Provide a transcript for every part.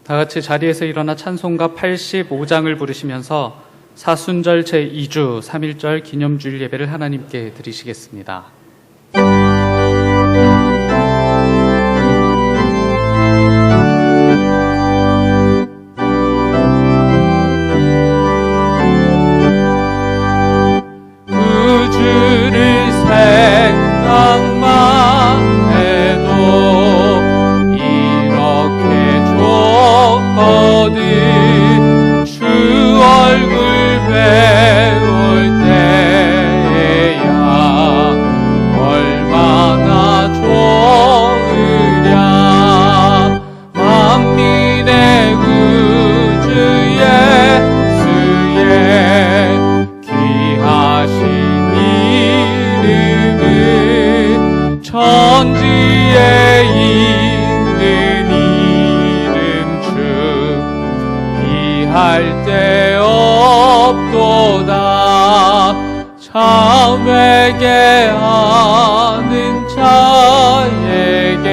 다 같이 자리에서 일어나 찬송가 85장을 부르시면서 사순절 제2주 3.1절 기념주일 예배를 하나님께 드리시겠습니다. 우주를 생각만 해도 이렇게 좋거든. 주 얼굴 배울 때야 얼마나 좋으랴. 만민의 구주 예수의 귀하신 이름은 천지에 있는 이름 중 비할 데 없도다. 참회개 하는 자에게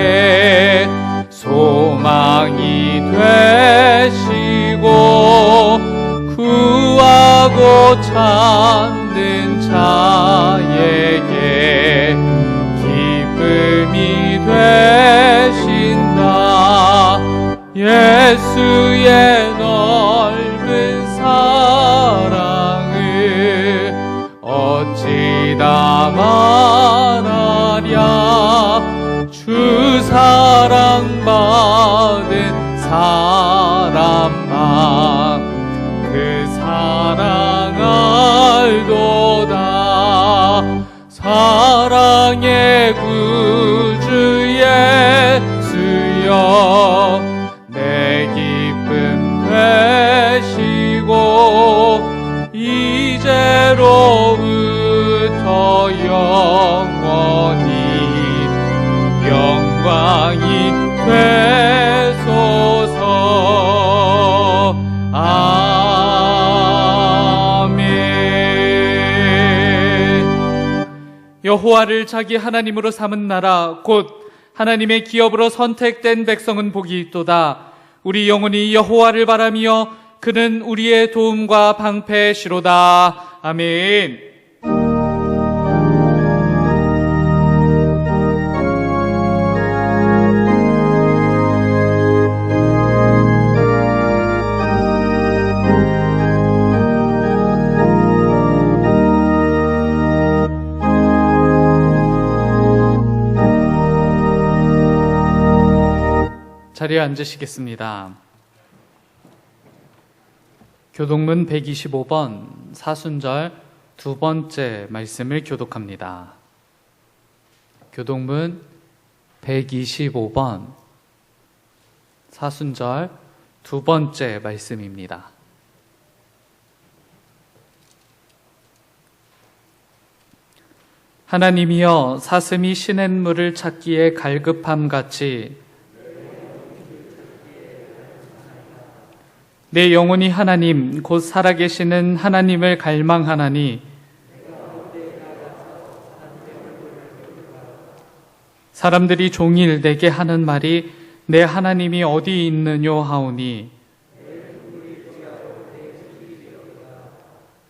소망이 되시고 구하고 찾는 자에게 기쁨이 되신다. 예수의 넓은 사랑을 어찌다 말하랴. 주 사랑받은 사람만 그 사랑 알도다. 사랑의 구주 예수여 내 기쁨 되시고 이제로부터 영원히 영광이 되소서. 아멘. 여호와를 자기 하나님으로 삼은 나라 곧 하나님의 기업으로 선택된 백성은 복이 있도다. 우리 영혼이 여호와를 바라며 그는 우리의 도움과 방패시로다. 아멘. 자리에 앉으시겠습니다. 교독문 125번 사순절 두 번째 말씀을 교독합니다. 교독문 125번 사순절 두 번째 말씀입니다. 하나님이여 사슴이 시냇물을 찾기에 갈급함같이 내 영혼이 하나님 곧 살아계시는 하나님을 갈망하나니 사람들이 종일 내게 하는 말이 내 하나님이 어디 있느뇨 하오니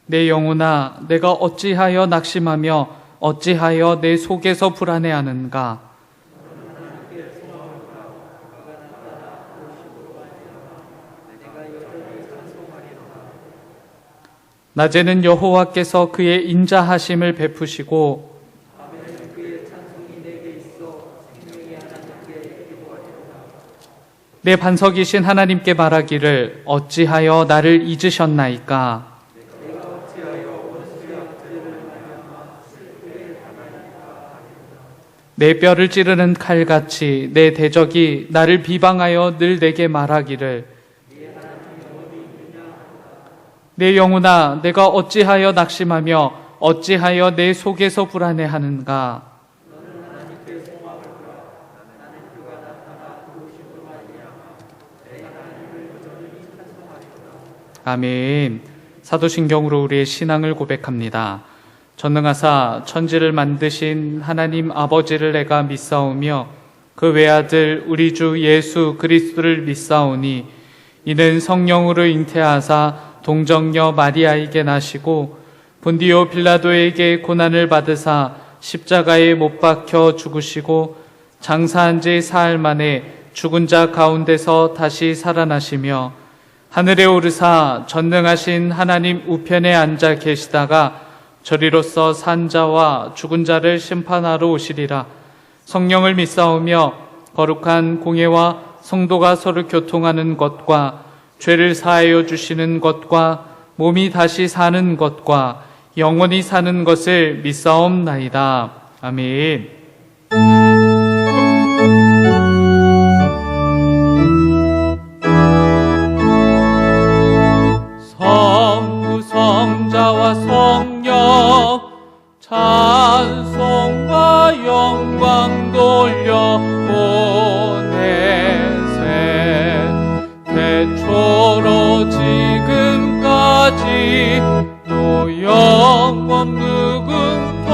내 영혼아 내가 어찌하여 낙심하며 어찌하여 내 속에서 불안해하는가. 낮에는 여호와께서 그의 인자하심을 베푸시고 내 반석이신 하나님께 말하기를 어찌하여 나를 잊으셨나이까. 내 뼈를 찌르는 칼같이 내 대적이 나를 비방하여 늘 내게 말하기를 내 영혼아 내가 어찌하여 낙심하며 어찌하여 내 속에서 불안해하는가. 아멘. 사도신경으로 우리의 신앙을 고백합니다. 전능하사 천지를 만드신 하나님 아버지를 내가 믿사오며 그 외아들 우리 주 예수 그리스도를 믿사오니 이는 성령으로 잉태하사 동정녀 마리아에게 나시고 본디오 빌라도에게 고난을 받으사 십자가에 못 박혀 죽으시고 장사한 지 사흘 만에 죽은 자 가운데서 다시 살아나시며 하늘에 오르사 전능하신 하나님 우편에 앉아 계시다가 저리로서 산 자와 죽은 자를 심판하러 오시리라. 성령을 믿사오며 거룩한 공예와 성도가 서로 교통하는 것과 죄를 사하여 주시는 것과 몸이 다시 사는 것과 영원히 사는 것을 믿사옵나이다. 아멘. 성부 성자와 성령 찬송과 영광 돌려 보내세 태초로 지금까지 또 영원 무궁토록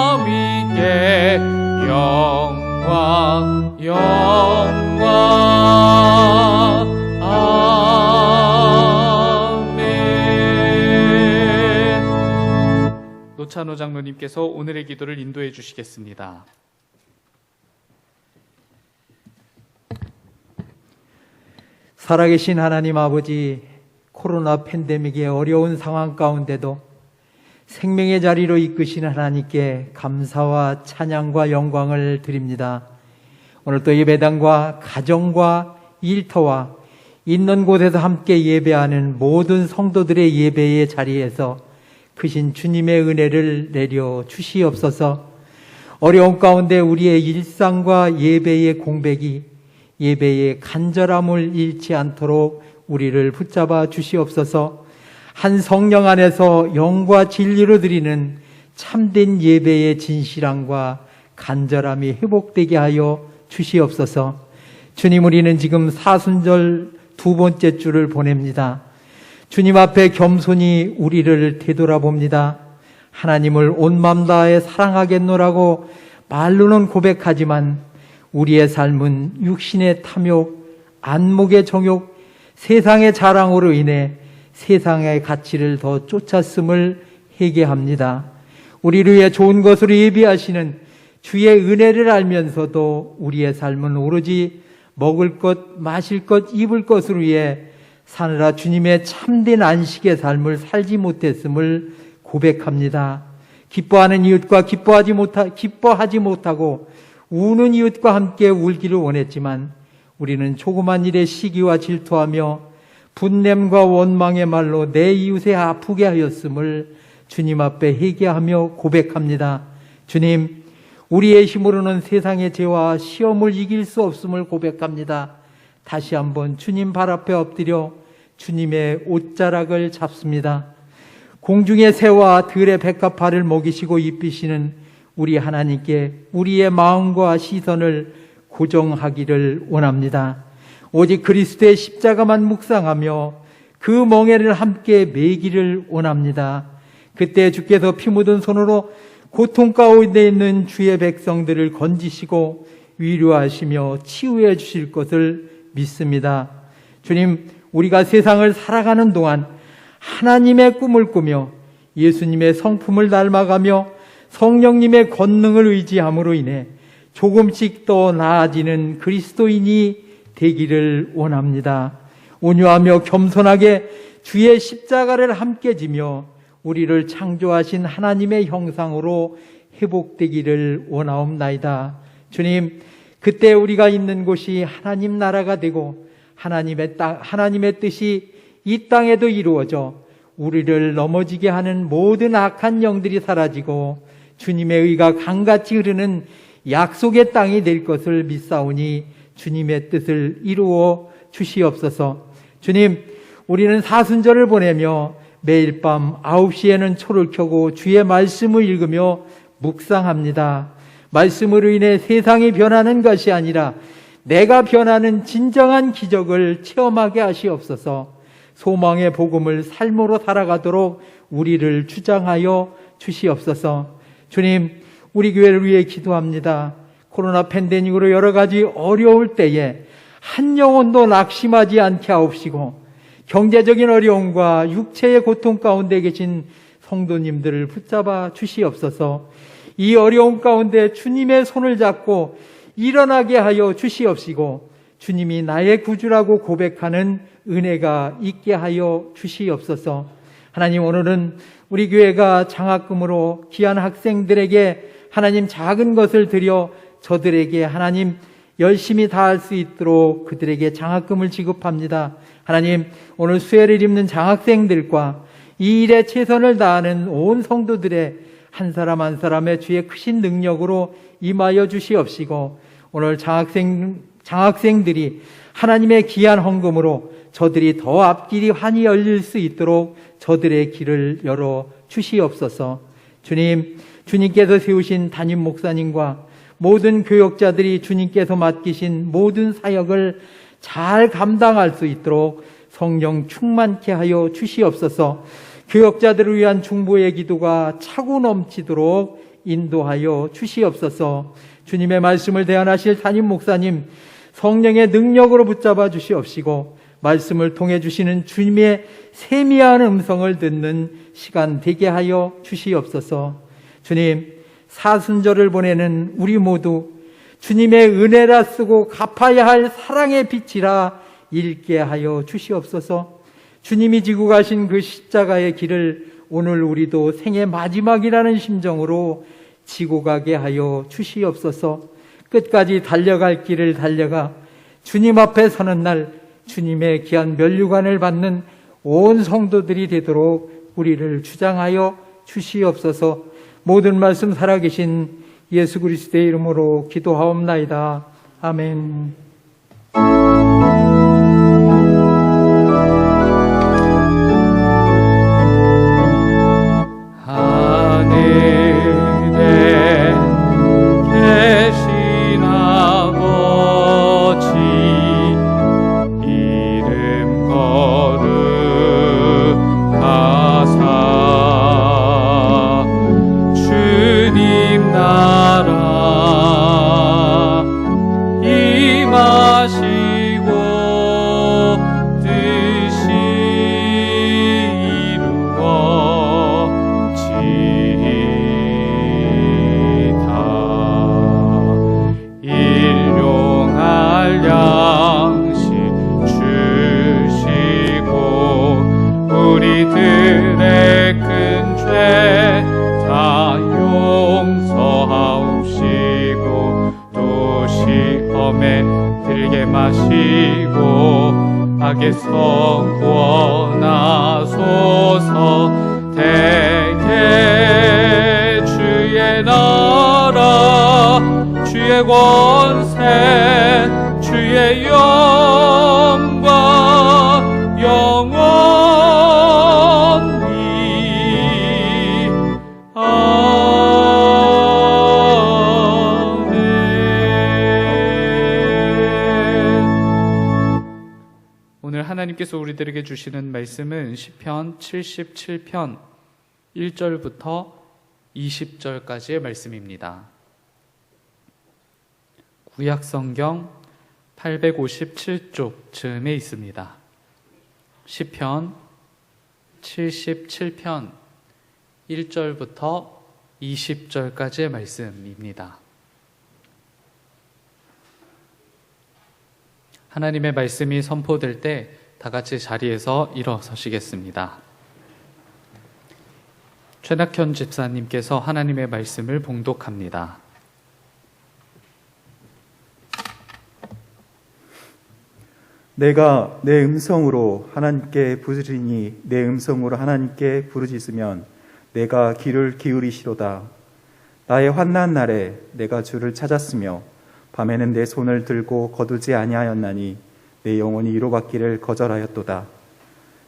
성삼위께 영광 아멘. 노찬호 장로님께서 오늘의 기도를 인도해 주시겠습니다. 살아계신 하나님 아버지, 코로나 팬데믹의 어려운 상황 가운데도 생명의 자리로 이끄신 하나님께 감사와 찬양과 영광을 드립니다. 오늘도 예배당과 가정과 일터와 있는 곳에서 함께 예배하는 모든 성도들의 예배의 자리에서 크신 주님의 은혜를 내려 주시옵소서. 어려운 가운데 우리의 일상과 예배의 공백이 예배의 간절함을 잃지 않도록 우리를 붙잡아 주시옵소서. 한 성령 안에서 영과 진리로 드리는 참된 예배의 진실함과 간절함이 회복되게 하여 주시옵소서. 주님, 우리는 지금 사순절 두 번째 주를 보냅니다. 주님 앞에 겸손히 우리를 되돌아봅니다. 하나님을 온 맘 다해 사랑하겠노라고 말로는 고백하지만 우리의 삶은 육신의 탐욕, 안목의 정욕, 세상의 자랑으로 인해 세상의 가치를 더 쫓았음을 회개합니다. 우리를 위해 좋은 것으로 예비하시는 주의 은혜를 알면서도 우리의 삶은 오로지 먹을 것, 마실 것, 입을 것을 위해 사느라 주님의 참된 안식의 삶을 살지 못했음을 고백합니다. 기뻐하는 이웃과 기뻐하지 못하고 우는 이웃과 함께 울기를 원했지만 우리는 조그만 일에 시기와 질투하며 분냄과 원망의 말로 내 이웃에 아프게 하였음을 주님 앞에 회개하며 고백합니다. 주님, 우리의 힘으로는 세상의 죄와 시험을 이길 수 없음을 고백합니다. 다시 한번 주님 발 앞에 엎드려 주님의 옷자락을 잡습니다. 공중의 새와 들의 백합화를 먹이시고 입히시는 우리 하나님께 우리의 마음과 시선을 고정하기를 원합니다. 오직 그리스도의 십자가만 묵상하며 그 멍에를 함께 매기를 원합니다. 그때 주께서 피 묻은 손으로 고통 가운데 있는 주의 백성들을 건지시고 위로하시며 치유해 주실 것을 믿습니다. 주님, 우리가 세상을 살아가는 동안 하나님의 꿈을 꾸며 예수님의 성품을 닮아가며 성령님의 권능을 의지함으로 인해 조금씩 더 나아지는 그리스도인이 되기를 원합니다. 온유하며 겸손하게 주의 십자가를 함께 지며 우리를 창조하신 하나님의 형상으로 회복되기를 원하옵나이다. 주님, 그때 우리가 있는 곳이 하나님 나라가 되고 하나님의 뜻이 이 땅에도 이루어져 우리를 넘어지게 하는 모든 악한 영들이 사라지고 주님의 의가 강같이 흐르는 약속의 땅이 될 것을 믿사오니 주님의 뜻을 이루어 주시옵소서. 주님, 우리는 사순절을 보내며 매일 밤 9시에는 초를 켜고 주의 말씀을 읽으며 묵상합니다. 말씀으로 인해 세상이 변하는 것이 아니라 내가 변하는 진정한 기적을 체험하게 하시옵소서. 소망의 복음을 삶으로 살아가도록 우리를 주장하여 주시옵소서. 주님, 우리 교회를 위해 기도합니다. 코로나 팬데믹으로 여러 가지 어려울 때에 한 영혼도 낙심하지 않게 하옵시고 경제적인 어려움과 육체의 고통 가운데 계신 성도님들을 붙잡아 주시옵소서. 이 어려움 가운데 주님의 손을 잡고 일어나게 하여 주시옵시고 주님이 나의 구주라고 고백하는 은혜가 있게 하여 주시옵소서. 하나님, 오늘은 우리 교회가 장학금으로 귀한 학생들에게 하나님 작은 것을 드려 저들에게 하나님 열심히 다할 수 있도록 그들에게 장학금을 지급합니다. 하나님, 오늘 수혜를 입는 장학생들과 이 일에 최선을 다하는 온 성도들의 한 사람 한 사람의 주의 크신 능력으로 임하여 주시옵시고 오늘 장학생들이 하나님의 귀한 헌금으로 저들이 더 앞길이 환히 열릴 수 있도록 저들의 길을 열어 주시옵소서. 주님, 주님께서 세우신 담임 목사님과 모든 교역자들이 주님께서 맡기신 모든 사역을 잘 감당할 수 있도록 성령 충만케 하여 주시옵소서. 교역자들을 위한 중보의 기도가 차고 넘치도록 인도하여 주시옵소서. 주님의 말씀을 대언하실 담임 목사님 성령의 능력으로 붙잡아 주시옵시고 말씀을 통해 주시는 주님의 세미한 음성을 듣는 시간 되게 하여 주시옵소서. 주님, 사순절을 보내는 우리 모두 주님의 은혜라 쓰고 갚아야 할 사랑의 빛이라 읽게 하여 주시옵소서. 주님이 지고 가신 그 십자가의 길을 오늘 우리도 생의 마지막이라는 심정으로 지고 가게 하여 주시옵소서. 끝까지 달려갈 길을 달려가 주님 앞에 서는 날 주님의 귀한 면류관을 받는 온 성도들이 되도록 우리를 주장하여 주시옵소서. 모든 말씀 살아계신 예수 그리스도의 이름으로 기도하옵나이다. 아멘. 하늘에 계신 아버지 이름 거룩하사 주님 나라 임하시고 뜻이 이루어지이다. 일용할 양식 주시고 우리들의 큰 죄 다 용서하옵시고 또 시험에 들게 마시고 악에서 구원하소서. 대개 주의 나라 주의 권세 주의 영광 영원히 오늘 하나님께서 우리들에게 주시는 말씀은 시편 77편 1절부터 20절까지의 말씀입니다. 구약성경 857쪽 즈음에 있습니다. 시편 77편 1절부터 20절까지의 말씀입니다. 하나님의 말씀이 선포될 때 다 같이 자리에서 일어서시겠습니다. 최낙현 집사님께서 하나님의 말씀을 봉독합니다. 내가 내 음성으로 하나님께 부르짖으니 내 음성으로 하나님께 부르짖으면 내가 귀를 기울이시로다. 나의 환난 날에 내가 주를 찾았으며 밤에는 내 손을 들고 거두지 아니하였나니 내 영혼이 위로받기를 거절하였도다.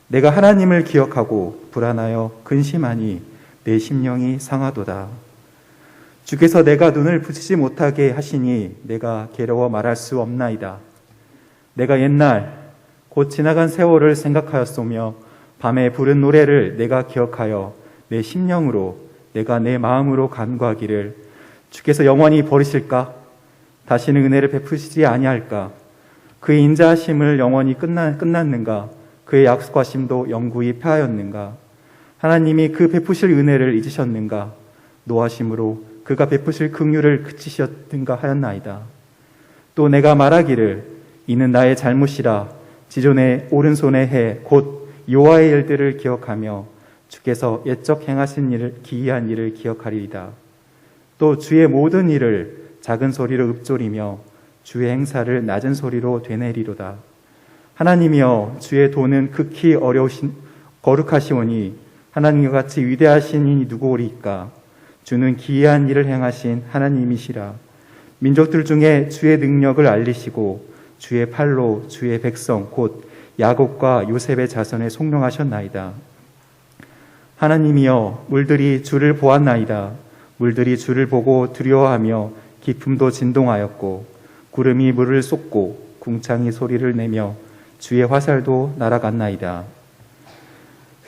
내가 하나님을 기억하고 불안하여 근심하니 내 심령이 상하도다. 주께서 내가 눈을 붙이지 못하게 하시니 내가 괴로워 말할 수 없나이다. 내가 옛날 곧 지나간 세월을 생각하였으며 밤에 부른 노래를 내가 기억하여 내 심령으로 내가 내 마음으로 간구하기를 주께서 영원히 버리실까? 다시는 은혜를 베푸시지 아니할까? 그의 인자하심을 영원히 끝났는가? 그의 약속하심도 영구히 패하였는가? 하나님이 그 베푸실 은혜를 잊으셨는가? 노하심으로 그가 베푸실 긍휼을 그치셨든가 하였나이다. 또 내가 말하기를 이는 나의 잘못이라 지존의 오른손의 해 곧 여호와의 일들을 기억하며 주께서 옛적 행하신 일을 기이한 일을 기억하리이다. 또 주의 모든 일을 작은 소리로 읊조리며 주의 행사를 낮은 소리로 되뇌리로다. 하나님이여 주의 도는 극히 거룩하시오니 하나님과 같이 위대하신 이니 누구오리이까? 주는 기이한 일을 행하신 하나님이시라. 민족들 중에 주의 능력을 알리시고 주의 팔로 주의 백성 곧 야곱과 요셉의 자손에 송명하셨나이다. 하나님이여 물들이 주를 보았나이다. 물들이 주를 보고 두려워하며 깊음도 진동하였고 구름이 물을 쏟고 궁창이 소리를 내며 주의 화살도 날아갔나이다.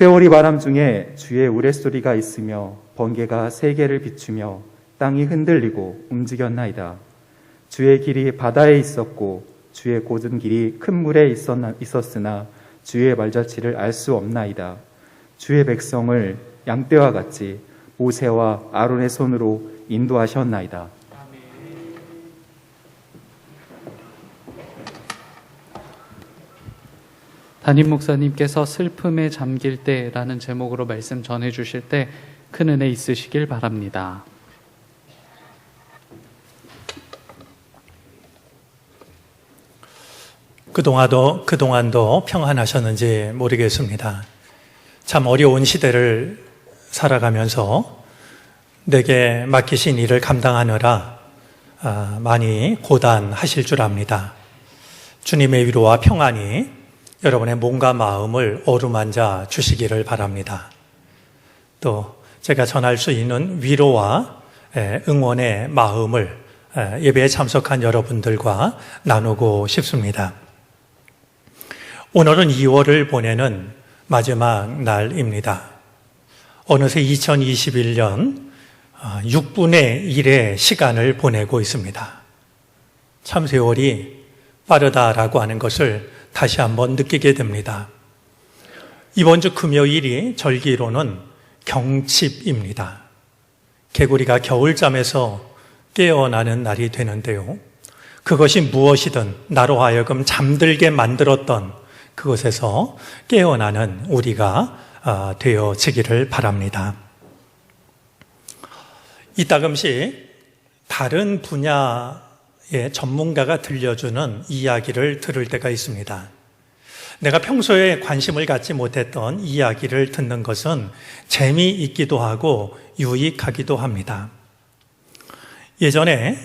회오리 바람 중에 주의 우레소리가 있으며 번개가 세계를 비추며 땅이 흔들리고 움직였나이다. 주의 길이 바다에 있었고 주의 곧은 길이 큰 물에 있었으나 주의 말자취를 알 수 없나이다. 주의 백성을 양떼와 같이 모세와 아론의 손으로 인도하셨나이다. 담임 목사님께서 슬픔에 잠길 때라는 제목으로 말씀 전해 주실 때 큰 은혜 있으시길 바랍니다. 그동안도 평안하셨는지 모르겠습니다. 참 어려운 시대를 살아가면서 내게 맡기신 일을 감당하느라 많이 고단하실 줄 압니다. 주님의 위로와 평안이 여러분의 몸과 마음을 어루만져 주시기를 바랍니다. 또 제가 전할 수 있는 위로와 응원의 마음을 예배에 참석한 여러분들과 나누고 싶습니다. 오늘은 2월을 보내는 마지막 날입니다. 어느새 2021년 6분의 1의 시간을 보내고 있습니다. 참 세월이 빠르다라고 하는 것을 다시 한번 느끼게 됩니다. 이번 주 금요일이 절기로는 경칩입니다. 개구리가 겨울잠에서 깨어나는 날이 되는데요. 그것이 무엇이든 나로 하여금 잠들게 만들었던 그것에서 깨어나는 우리가 되어지기를 바랍니다. 이따금씩 다른 분야의 전문가가 들려주는 이야기를 들을 때가 있습니다. 내가 평소에 관심을 갖지 못했던 이야기를 듣는 것은 재미있기도 하고 유익하기도 합니다. 예전에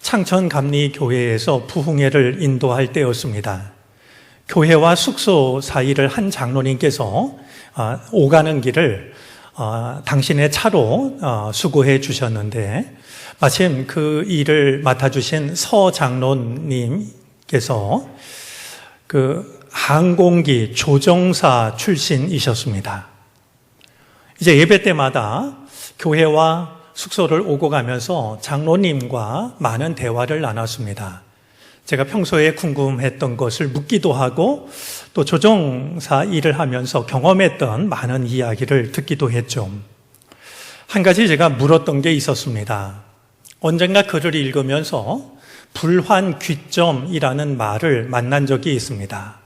창천감리교회에서 부흥회를 인도할 때였습니다. 교회와 숙소 사이를 한 장로님께서 오가는 길을 당신의 차로 수고해 주셨는데 마침 그 일을 맡아주신 서 장로님께서 그 항공기 조종사 출신이셨습니다. 이제 예배 때마다 교회와 숙소를 오고 가면서 장로님과 많은 대화를 나눴습니다. 제가 평소에 궁금했던 것을 묻기도 하고 또 조종사 일을 하면서 경험했던 많은 이야기를 듣기도 했죠. 한 가지 제가 물었던 게 있었습니다. 언젠가 글을 읽으면서 불환귀점이라는 말을 만난 적이 있습니다.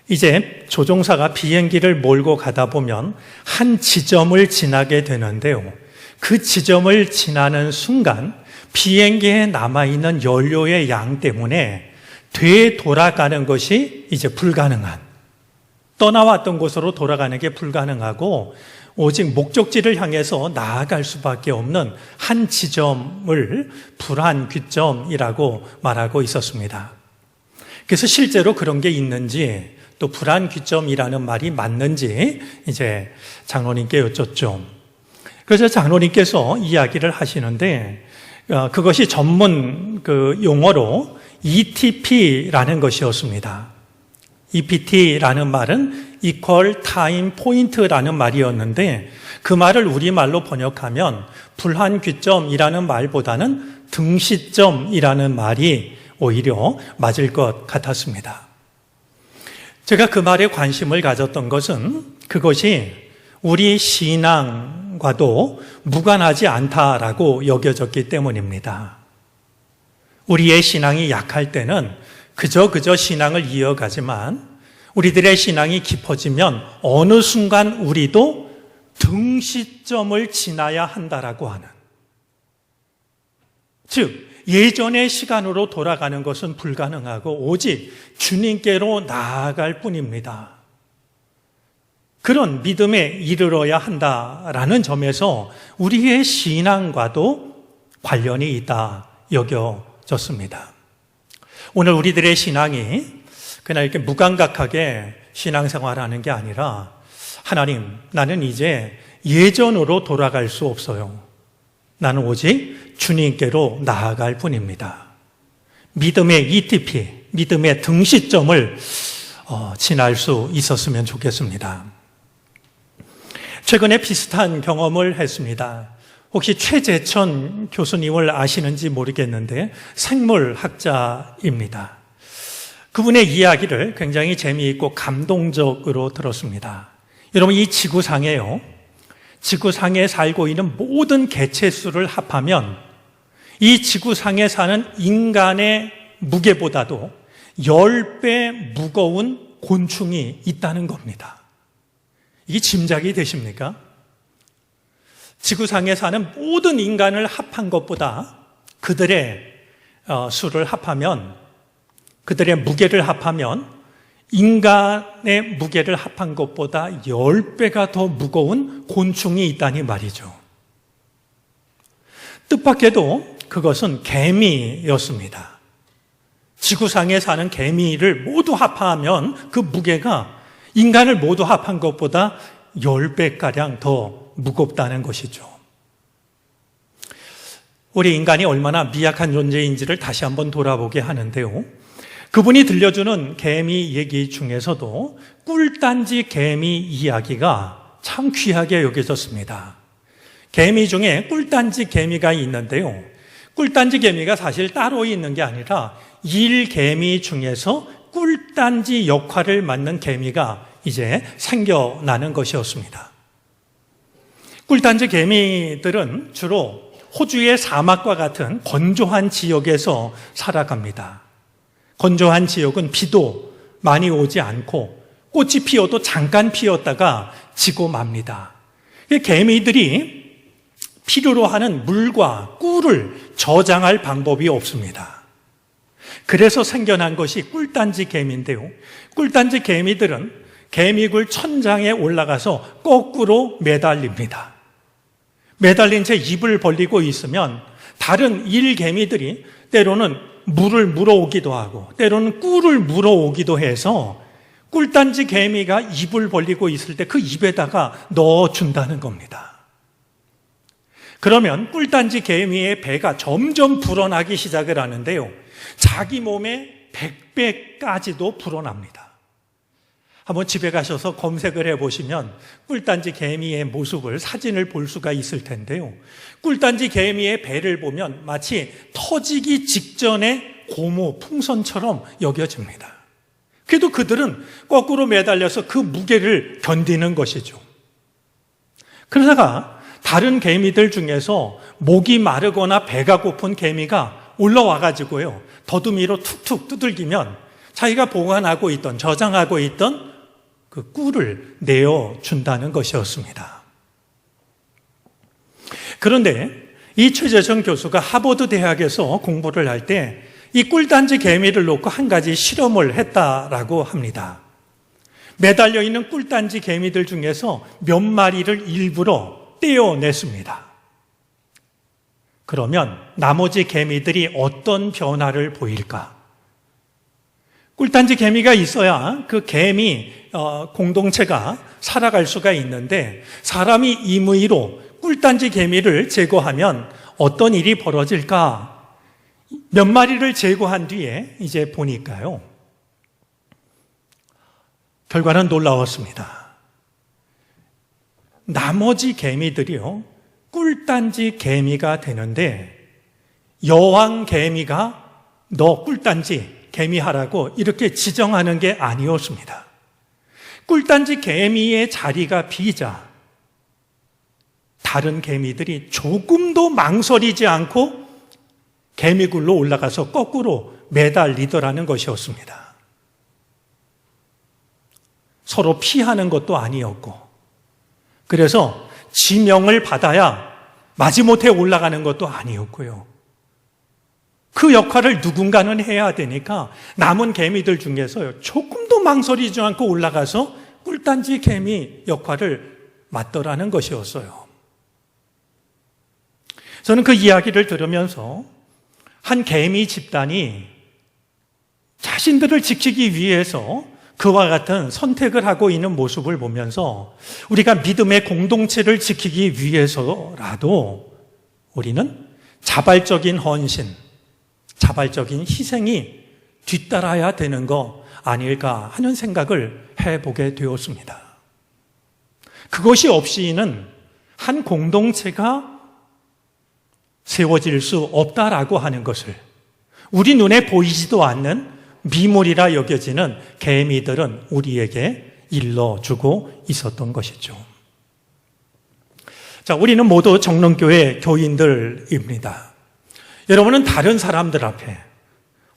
이제 조종사가 비행기를 몰고 가다 보면 한 지점을 지나게 되는데요. 그 지점을 지나는 순간 비행기에 남아있는 연료의 양 때문에 되돌아가는 것이 이제 불가능한, 떠나왔던 곳으로 돌아가는 게 불가능하고 오직 목적지를 향해서 나아갈 수밖에 없는 한 지점을 불환귀점이라고 말하고 있었습니다. 그래서 실제로 그런 게 있는지 또 불환귀점이라는 말이 맞는지 이제 장로님께 여쭙죠. 그래서 장로님께서 이야기를 하시는데 그것이 전문 그 용어로 ETP라는 것이었습니다. EPT라는 말은 Equal Time Point라는 말이었는데 그 말을 우리말로 번역하면 불환귀점이라는 말보다는 등시점이라는 말이 오히려 맞을 것 같았습니다. 제가 그 말에 관심을 가졌던 것은 그것이 우리 신앙과도 무관하지 않다라고 여겨졌기 때문입니다. 우리의 신앙이 약할 때는 그저 신앙을 이어가지만 우리들의 신앙이 깊어지면 어느 순간 우리도 등시점을 지나야 한다라고 하는, 즉 예전의 시간으로 돌아가는 것은 불가능하고 오직 주님께로 나아갈 뿐입니다. 그런 믿음에 이르러야 한다라는 점에서 우리의 신앙과도 관련이 있다 여겨졌습니다. 오늘 우리들의 신앙이 그냥 이렇게 무감각하게 신앙생활하는 게 아니라 하나님, 나는 이제 예전으로 돌아갈 수 없어요. 나는 오직 주님께로 나아갈 뿐입니다. 믿음의 ETP, 믿음의 등시점을 지날 수 있었으면 좋겠습니다. 최근에 비슷한 경험을 했습니다. 혹시 최재천 교수님을 아시는지 모르겠는데 생물학자입니다. 그분의 이야기를 굉장히 재미있고 감동적으로 들었습니다. 여러분, 이 지구상에 살고 있는 모든 개체수를 합하면 이 지구상에 사는 인간의 무게보다도 10배 무거운 곤충이 있다는 겁니다. 이게 짐작이 되십니까? 지구상에 사는 모든 인간을 합한 것보다 그들의 수를 합하면, 그들의 무게를 합하면 인간의 무게를 합한 것보다 10배가 더 무거운 곤충이 있다니 말이죠. 뜻밖에도 그것은 개미였습니다. 지구상에 사는 개미를 모두 합하면 그 무게가 인간을 모두 합한 것보다 10배가량 더 무겁다는 것이죠. 우리 인간이 얼마나 미약한 존재인지를 다시 한번 돌아보게 하는데요. 그분이 들려주는 개미 얘기 중에서도 꿀단지 개미 이야기가 참 귀하게 여겨졌습니다. 개미 중에 꿀단지 개미가 있는데요. 꿀단지 개미가 사실 따로 있는 게 아니라 일개미 중에서 꿀단지 역할을 맡는 개미가 이제 생겨나는 것이었습니다. 꿀단지 개미들은 주로 호주의 사막과 같은 건조한 지역에서 살아갑니다. 건조한 지역은 비도 많이 오지 않고 꽃이 피어도 잠깐 피었다가 지고 맙니다. 개미들이 필요로 하는 물과 꿀을 저장할 방법이 없습니다. 그래서 생겨난 것이 꿀단지 개미인데요. 꿀단지 개미들은 개미굴 천장에 올라가서 거꾸로 매달립니다. 매달린 채 입을 벌리고 있으면 다른 일개미들이 때로는 물을 물어오기도 하고 때로는 꿀을 물어오기도 해서 꿀단지 개미가 입을 벌리고 있을 때 그 입에다가 넣어준다는 겁니다. 그러면 꿀단지 개미의 배가 점점 불어나기 시작을 하는데요. 자기 몸의 100배까지도 불어납니다. 한번 집에 가셔서 검색을 해보시면 꿀단지 개미의 모습을, 사진을 볼 수가 있을 텐데요. 꿀단지 개미의 배를 보면 마치 터지기 직전의 고무, 풍선처럼 여겨집니다. 그래도 그들은 거꾸로 매달려서 그 무게를 견디는 것이죠. 그러다가 다른 개미들 중에서 목이 마르거나 배가 고픈 개미가 올라와가지고요, 더듬이로 툭툭 두들기면 자기가 보관하고 있던, 저장하고 있던 그 꿀을 내어준다는 것이었습니다. 그런데 이 최재천 교수가 하버드 대학에서 공부를 할 때 이 꿀단지 개미를 놓고 한 가지 실험을 했다라고 합니다. 매달려 있는 꿀단지 개미들 중에서 몇 마리를 일부러 떼어냈습니다. 그러면 나머지 개미들이 어떤 변화를 보일까? 꿀단지 개미가 있어야 그 개미 공동체가 살아갈 수가 있는데, 사람이 임의로 꿀단지 개미를 제거하면 어떤 일이 벌어질까? 몇 마리를 제거한 뒤에 이제 보니까요, 결과는 놀라웠습니다. 나머지 개미들이요, 꿀단지 개미가 되는데 여왕 개미가 너 꿀단지 개미하라고 이렇게 지정하는 게 아니었습니다. 꿀단지 개미의 자리가 비자 다른 개미들이 조금도 망설이지 않고 개미굴로 올라가서 거꾸로 매달리더라는 것이었습니다. 서로 피하는 것도 아니었고, 그래서 지명을 받아야 마지못해 올라가는 것도 아니었고요. 그 역할을 누군가는 해야 되니까 남은 개미들 중에서 조금도 망설이지 않고 올라가서 꿀단지 개미 역할을 맡더라는 것이었어요. 저는 그 이야기를 들으면서 한 개미 집단이 자신들을 지키기 위해서 그와 같은 선택을 하고 있는 모습을 보면서 우리가 믿음의 공동체를 지키기 위해서라도 우리는 자발적인 헌신, 자발적인 희생이 뒤따라야 되는 거 아닐까 하는 생각을 해보게 되었습니다. 그것이 없이는 한 공동체가 세워질 수 없다라고 하는 것을 우리 눈에 보이지도 않는 미물이라 여겨지는 개미들은 우리에게 일러주고 있었던 것이죠. 자, 우리는 모두 정론교회 교인들입니다. 여러분은 다른 사람들 앞에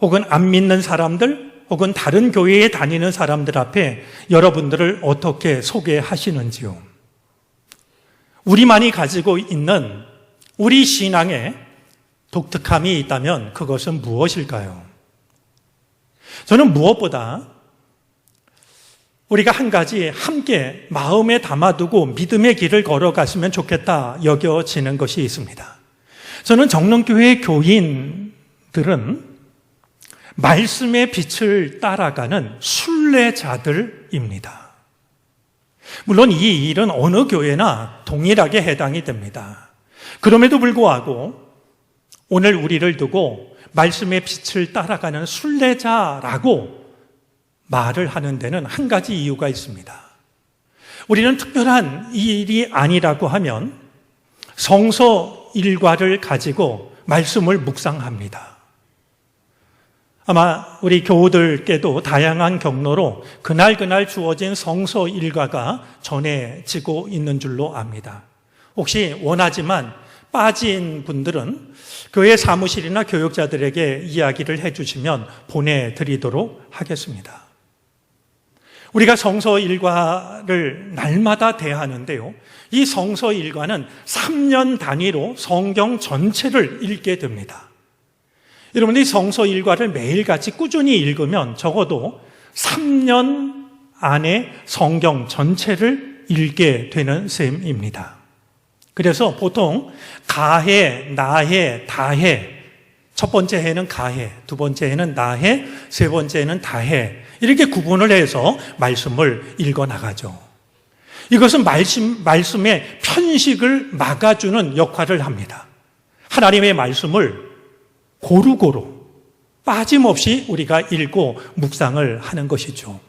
혹은 안 믿는 사람들 혹은 다른 교회에 다니는 사람들 앞에 여러분들을 어떻게 소개하시는지요? 우리만이 가지고 있는 우리 신앙에 독특함이 있다면 그것은 무엇일까요? 저는 무엇보다 우리가 한 가지 함께 마음에 담아두고 믿음의 길을 걸어갔으면 좋겠다 여겨지는 것이 있습니다. 저는 정론교회 교인들은 말씀의 빛을 따라가는 순례자들입니다. 물론 이 일은 어느 교회나 동일하게 해당이 됩니다. 그럼에도 불구하고 오늘 우리를 두고 말씀의 빛을 따라가는 순례자라고 말을 하는 데는 한 가지 이유가 있습니다. 우리는 특별한 일이 아니라고 하면 성서 일과를 가지고 말씀을 묵상합니다. 아마 우리 교우들께도 다양한 경로로 그날 주어진 성서 일과가 전해지고 있는 줄로 압니다. 혹시 원하지만 빠진 분들은 교회 사무실이나 교육자들에게 이야기를 해주시면 보내드리도록 하겠습니다. 우리가 성서 일과를 날마다 대하는데요. 이 성서 일과는 3년 단위로 성경 전체를 읽게 됩니다. 여러분이 성서 일과를 매일같이 꾸준히 읽으면 적어도 3년 안에 성경 전체를 읽게 되는 셈입니다. 그래서 보통 가해, 나해, 다해, 첫 번째 해는 가해, 두 번째 해는 나해, 세 번째 해는 다해 이렇게 구분을 해서 말씀을 읽어나가죠. 이것은 말씀의 편식을 막아주는 역할을 합니다. 하나님의 말씀을 고루고루 빠짐없이 우리가 읽고 묵상을 하는 것이죠.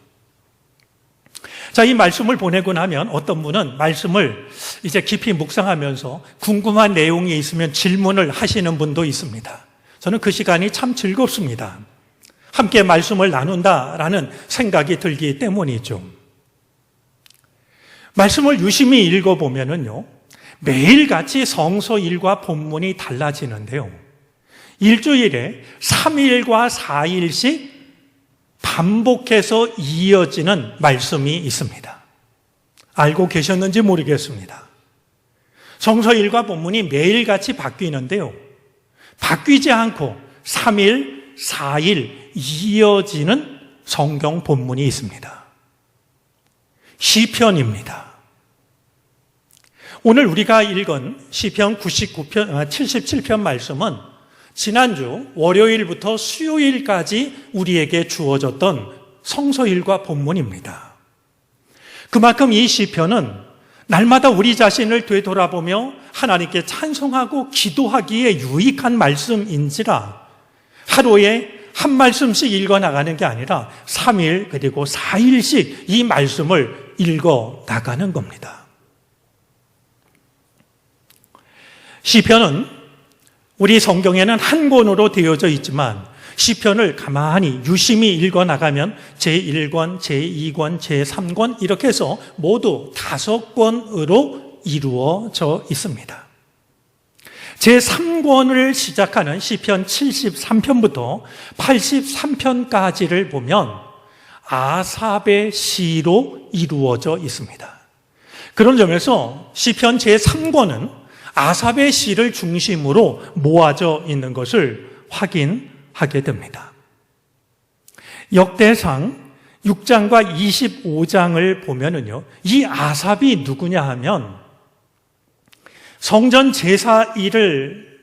자, 이 말씀을 보내고 나면 어떤 분은 말씀을 이제 깊이 묵상하면서 궁금한 내용이 있으면 질문을 하시는 분도 있습니다. 저는 그 시간이 참 즐겁습니다. 함께 말씀을 나눈다라는 생각이 들기 때문이죠. 말씀을 유심히 읽어보면요, 매일같이 성서 일과 본문이 달라지는데요. 일주일에 3일과 4일씩 반복해서 이어지는 말씀이 있습니다. 알고 계셨는지 모르겠습니다. 성서 일과 본문이 매일같이 바뀌는데요. 바뀌지 않고 3일, 4일 이어지는 성경 본문이 있습니다. 시편입니다. 오늘 우리가 읽은 시편 77편 말씀은 지난주 월요일부터 수요일까지 우리에게 주어졌던 성서일과 본문입니다. 그만큼 이 시편은 날마다 우리 자신을 되돌아보며 하나님께 찬송하고 기도하기에 유익한 말씀인지라 하루에 한 말씀씩 읽어나가는 게 아니라 3일 그리고 4일씩 이 말씀을 읽어나가는 겁니다. 시편은 우리 성경에는 한 권으로 되어져 있지만 시편을 가만히 유심히 읽어나가면 제1권, 제2권, 제3권 이렇게 해서 모두 5권으로 이루어져 있습니다. 제3권을 시작하는 시편 73편부터 83편까지를 보면 아삽의 시로 이루어져 있습니다. 그런 점에서 시편 제3권은 아삽의 시를 중심으로 모아져 있는 것을 확인하게 됩니다. 역대상 6장과 25장을 보면은요, 이 아삽이 누구냐 하면 성전 제사 일을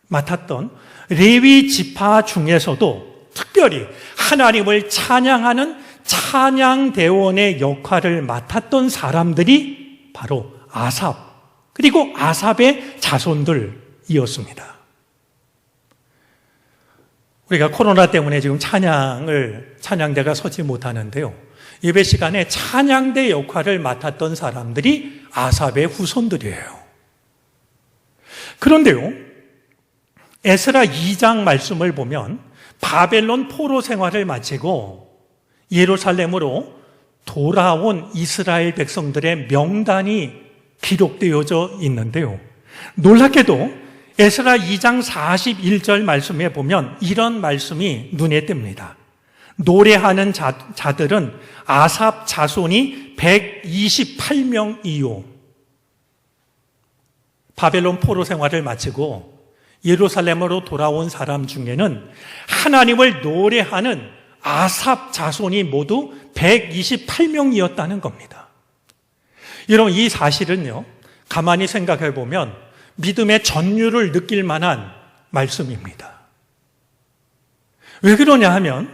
맡았던 레위 지파 중에서도 특별히 하나님을 찬양하는 찬양대원의 역할을 맡았던 사람들이 바로 아삽, 그리고 아삽의 자손들이었습니다. 우리가 코로나 때문에 지금 찬양대가 서지 못하는데요. 예배 시간에 찬양대 역할을 맡았던 사람들이 아삽의 후손들이에요. 그런데요, 에스라 2장 말씀을 보면 바벨론 포로 생활을 마치고 예루살렘으로 돌아온 이스라엘 백성들의 명단이 기록되어져 있는데요. 놀랍게도 에스라 2장 41절 말씀에 보면 이런 말씀이 눈에 띕니다. 노래하는 자들은 아삽 자손이 128명이요. 바벨론 포로 생활을 마치고 예루살렘으로 돌아온 사람 중에는 하나님을 노래하는 아삽 자손이 모두 128명이었다는 겁니다. 여러분, 이 사실은요, 가만히 생각해 보면 믿음의 전율을 느낄 만한 말씀입니다. 왜 그러냐 하면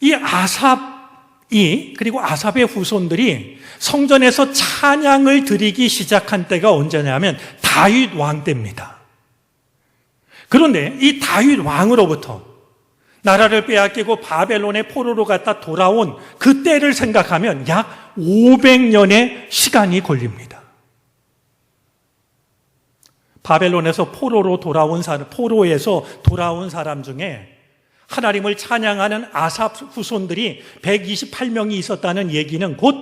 이 아삽이, 그리고 아삽의 후손들이 성전에서 찬양을 드리기 시작한 때가 언제냐면 다윗 왕 때입니다. 그런데 이 다윗 왕으로부터 나라를 빼앗기고 바벨론의 포로로 갔다 돌아온 그때를 생각하면 약 500년의 시간이 걸립니다. 바벨론에서 포로에서 돌아온 사람 중에 하나님을 찬양하는 아삽 후손들이 128명이 있었다는 얘기는 곧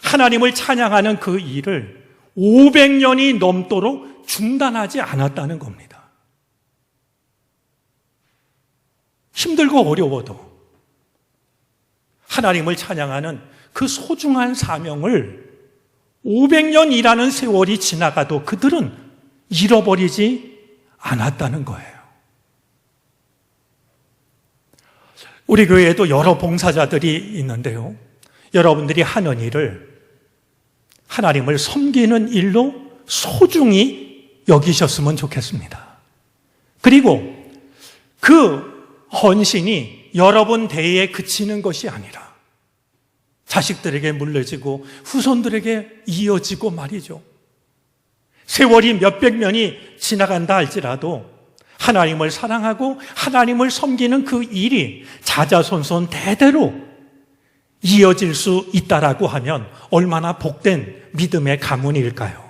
하나님을 찬양하는 그 일을 500년이 넘도록 중단하지 않았다는 겁니다. 힘들고 어려워도 하나님을 찬양하는 그 소중한 사명을 500년이라는 세월이 지나가도 그들은 잃어버리지 않았다는 거예요. 우리 교회에도 여러 봉사자들이 있는데요. 여러분들이 하는 일을 하나님을 섬기는 일로 소중히 여기셨으면 좋겠습니다. 그리고 그 헌신이 여러분 대에 그치는 것이 아니라 자식들에게 물려지고 후손들에게 이어지고 말이죠. 세월이 몇백 년이 지나간다 할지라도 하나님을 사랑하고 하나님을 섬기는 그 일이 자자손손 대대로 이어질 수 있다라고 하면 얼마나 복된 믿음의 가문일까요?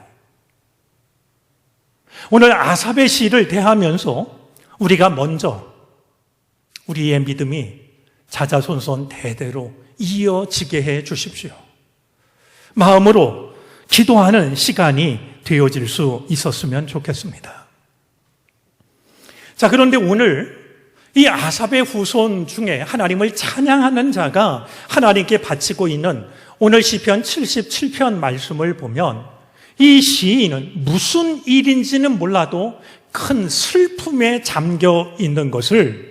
오늘 아삽의 시를 대하면서 우리가 먼저 우리의 믿음이 자자손손 대대로 이어지게 해 주십시오. 마음으로 기도하는 시간이 되어질 수 있었으면 좋겠습니다. 자, 그런데 오늘 이 아삽의 후손 중에 하나님을 찬양하는 자가 하나님께 바치고 있는 오늘 시편 77편 말씀을 보면 이 시인은 무슨 일인지는 몰라도 큰 슬픔에 잠겨 있는 것을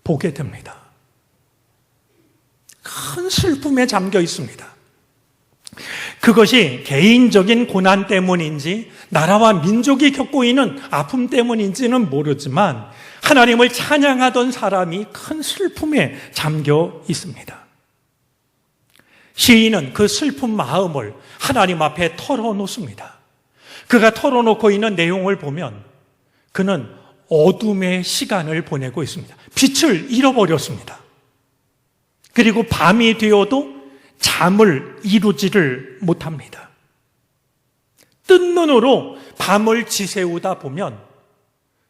보게 됩니다. 큰 슬픔에 잠겨 있습니다. 그것이 개인적인 고난 때문인지 나라와 민족이 겪고 있는 아픔 때문인지는 모르지만 하나님을 찬양하던 사람이 큰 슬픔에 잠겨 있습니다. 시인은 그 슬픈 마음을 하나님 앞에 털어놓습니다. 그가 털어놓고 있는 내용을 보면 그는 어둠의 시간을 보내고 있습니다. 빛을 잃어버렸습니다. 그리고 밤이 되어도 잠을 이루지를 못합니다. 뜬 눈으로 밤을 지새우다 보면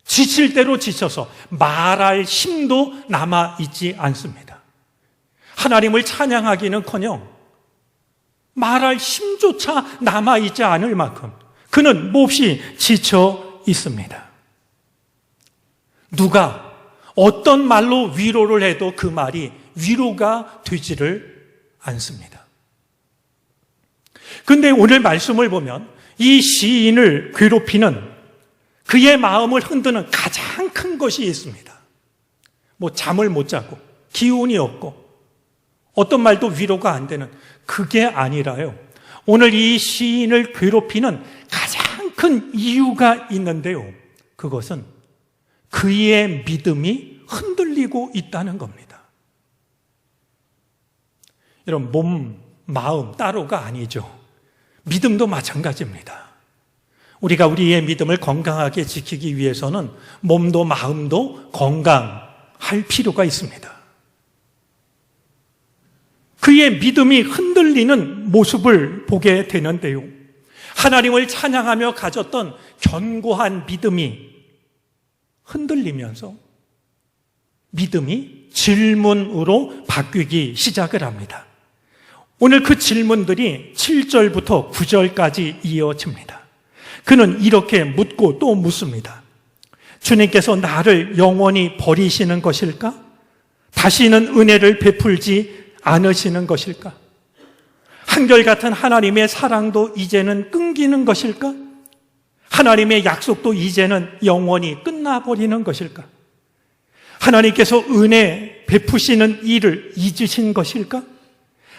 지칠 대로 지쳐서 말할 힘도 남아있지 않습니다. 하나님을 찬양하기는커녕 말할 힘조차 남아있지 않을 만큼 그는 몹시 지쳐 있습니다. 누가 어떤 말로 위로를 해도 그 말이 위로가 되지를 않습니다. 그런데 오늘 말씀을 보면 이 시인을 괴롭히는 그의 마음을 흔드는 가장 큰 것이 있습니다. 잠을 못 자고 기운이 없고 어떤 말도 위로가 안 되는 그게 아니라요. 오늘 이 시인을 괴롭히는 가장 큰 이유가 있는데요. 그것은 그의 믿음이 흔들리고 있다는 겁니다. 이런 몸, 마음 따로가 아니죠. 믿음도 마찬가지입니다. 우리가 우리의 믿음을 건강하게 지키기 위해서는 몸도 마음도 건강할 필요가 있습니다. 그의 믿음이 흔들리는 모습을 보게 되는데요. 하나님을 찬양하며 가졌던 견고한 믿음이 흔들리면서 믿음이 질문으로 바뀌기 시작을 합니다. 오늘 그 질문들이 7절부터 9절까지 이어집니다. 그는 이렇게 묻고 또 묻습니다. 주님께서 나를 영원히 버리시는 것일까? 다시는 은혜를 베풀지 않으시는 것일까? 한결같은 하나님의 사랑도 이제는 끊기는 것일까? 하나님의 약속도 이제는 영원히 끝나버리는 것일까? 하나님께서 은혜 베푸시는 일을 잊으신 것일까?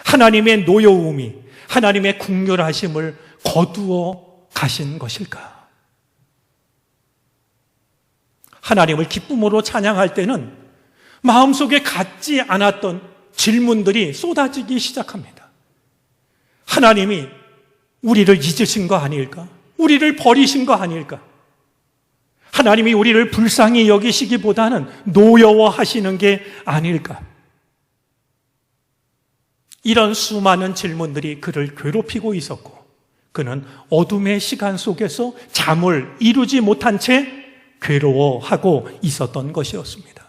하나님의 노여움이 하나님의 긍휼하심을 거두어 가신 것일까? 하나님을 기쁨으로 찬양할 때는 마음속에 갖지 않았던 질문들이 쏟아지기 시작합니다. 하나님이 우리를 잊으신 거 아닐까? 우리를 버리신 거 아닐까? 하나님이 우리를 불쌍히 여기시기보다는 노여워하시는 게 아닐까? 이런 수많은 질문들이 그를 괴롭히고 있었고 그는 어둠의 시간 속에서 잠을 이루지 못한 채 괴로워하고 있었던 것이었습니다.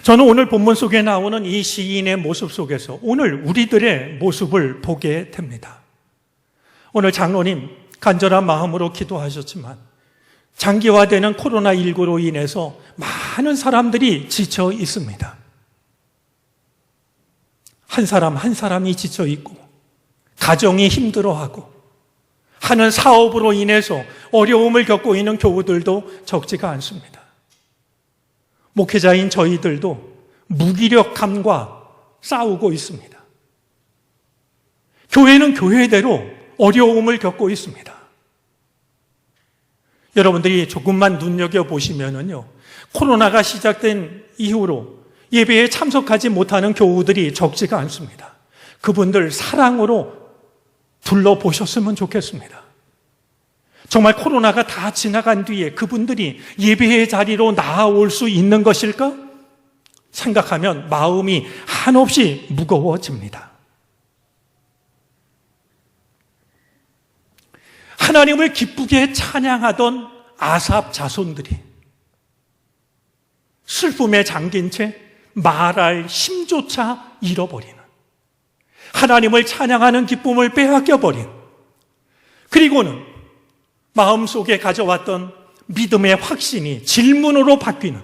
저는 오늘 본문 속에 나오는 이 시인의 모습 속에서 오늘 우리들의 모습을 보게 됩니다. 오늘 장로님 간절한 마음으로 기도하셨지만 장기화되는 코로나19로 인해서 많은 사람들이 지쳐 있습니다. 한 사람 한 사람이 지쳐 있고 가정이 힘들어하고 하는 사업으로 인해서 어려움을 겪고 있는 교우들도 적지가 않습니다. 목회자인 저희들도 무기력함과 싸우고 있습니다. 교회는 교회대로 어려움을 겪고 있습니다. 여러분들이 조금만 눈여겨보시면요, 코로나가 시작된 이후로 예배에 참석하지 못하는 교우들이 적지가 않습니다. 그분들 사랑으로 둘러보셨으면 좋겠습니다. 정말 코로나가 다 지나간 뒤에 그분들이 예배의 자리로 나아올 수 있는 것일까? 생각하면 마음이 한없이 무거워집니다. 하나님을 기쁘게 찬양하던 아삽 자손들이 슬픔에 잠긴 채 말할 힘조차 잃어버리는, 하나님을 찬양하는 기쁨을 빼앗겨버린, 그리고는 마음속에 가져왔던 믿음의 확신이 질문으로 바뀌는,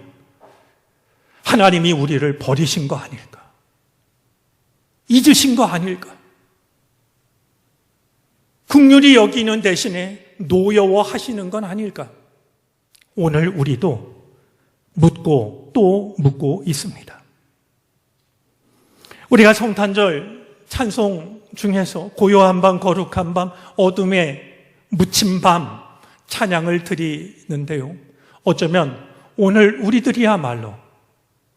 하나님이 우리를 버리신 거 아닐까? 잊으신 거 아닐까? 긍휼히 여기는 대신에 노여워하시는 건 아닐까? 오늘 우리도 묻고 또 묻고 있습니다. 우리가 성탄절 찬송 중에서 고요한 밤, 거룩한 밤, 어둠에 묻힌 밤 찬양을 드리는데요. 어쩌면 오늘 우리들이야말로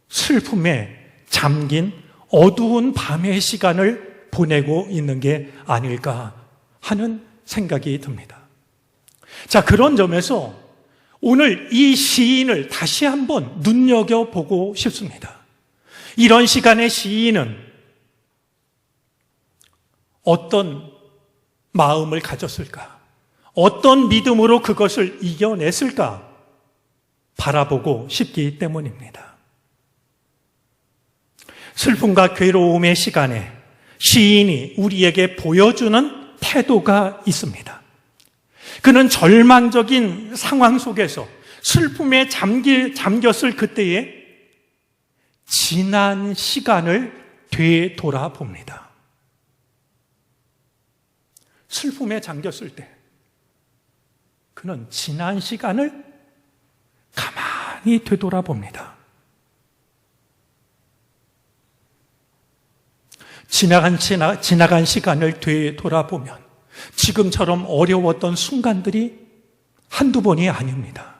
슬픔에 잠긴 어두운 밤의 시간을 보내고 있는 게 아닐까 하는 생각이 듭니다. 자, 그런 점에서 오늘 이 시인을 다시 한번 눈여겨보고 싶습니다. 이런 시간에 시인은 어떤 마음을 가졌을까? 어떤 믿음으로 그것을 이겨냈을까 바라보고 싶기 때문입니다. 슬픔과 괴로움의 시간에 시인이 우리에게 보여주는 태도가 있습니다. 그는 절망적인 상황 속에서 슬픔에 잠겼을 그때에 지난 시간을 되돌아봅니다. 슬픔에 잠겼을 때 그는 지난 시간을 가만히 되돌아봅니다. 지나간 시간을 되돌아보면 지금처럼 어려웠던 순간들이 한두 번이 아닙니다.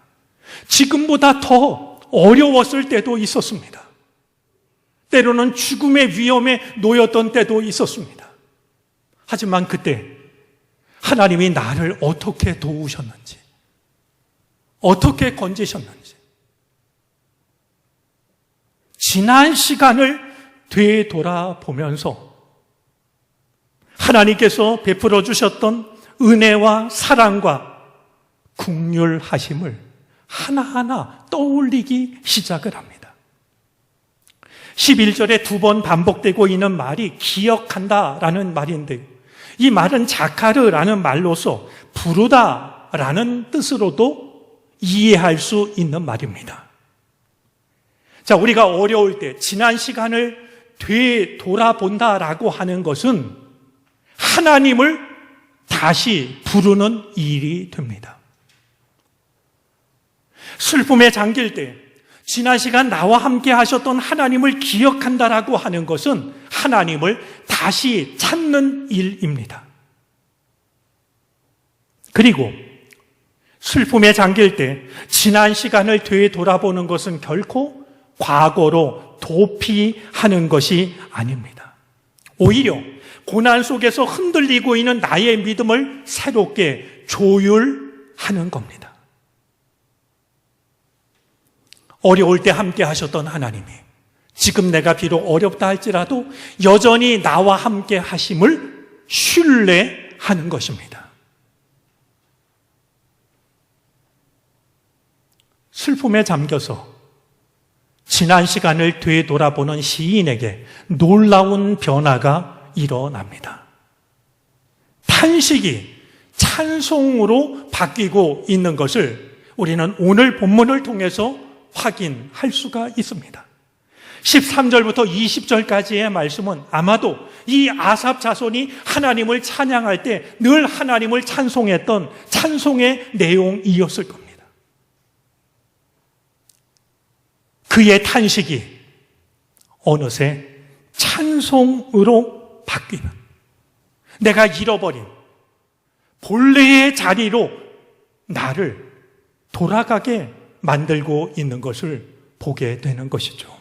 지금보다 더 어려웠을 때도 있었습니다. 때로는 죽음의 위험에 놓였던 때도 있었습니다. 하지만 그때 하나님이 나를 어떻게 도우셨는지, 어떻게 건지셨는지, 지난 시간을 되돌아보면서 하나님께서 베풀어 주셨던 은혜와 사랑과 긍휼하심을 하나하나 떠올리기 시작을 합니다. 11절에 2번 반복되고 있는 말이 기억한다라는 말인데요. 이 말은 자카르라는 말로서 부르다라는 뜻으로도 이해할 수 있는 말입니다. 자, 우리가 어려울 때 지난 시간을 되돌아본다라고 하는 것은 하나님을 다시 부르는 일이 됩니다. 슬픔에 잠길 때 지난 시간 나와 함께 하셨던 하나님을 기억한다라고 하는 것은 하나님을 다시 찾는 일입니다. 그리고 슬픔에 잠길 때 지난 시간을 되돌아보는 것은 결코 과거로 도피하는 것이 아닙니다. 오히려 고난 속에서 흔들리고 있는 나의 믿음을 새롭게 조율하는 겁니다. 어려울 때 함께 하셨던 하나님이 지금 내가 비록 어렵다 할지라도 여전히 나와 함께 하심을 신뢰하는 것입니다. 슬픔에 잠겨서 지난 시간을 되돌아보는 시인에게 놀라운 변화가 일어납니다. 탄식이 찬송으로 바뀌고 있는 것을 우리는 오늘 본문을 통해서 확인할 수가 있습니다. 13절부터 20절까지의 말씀은 아마도 이 아삽 자손이 하나님을 찬양할 때 늘 하나님을 찬송했던 찬송의 내용이었을 겁니다. 그의 탄식이 어느새 찬송으로 바뀌는, 내가 잃어버린 본래의 자리로 나를 돌아가게 만들고 있는 것을 보게 되는 것이죠.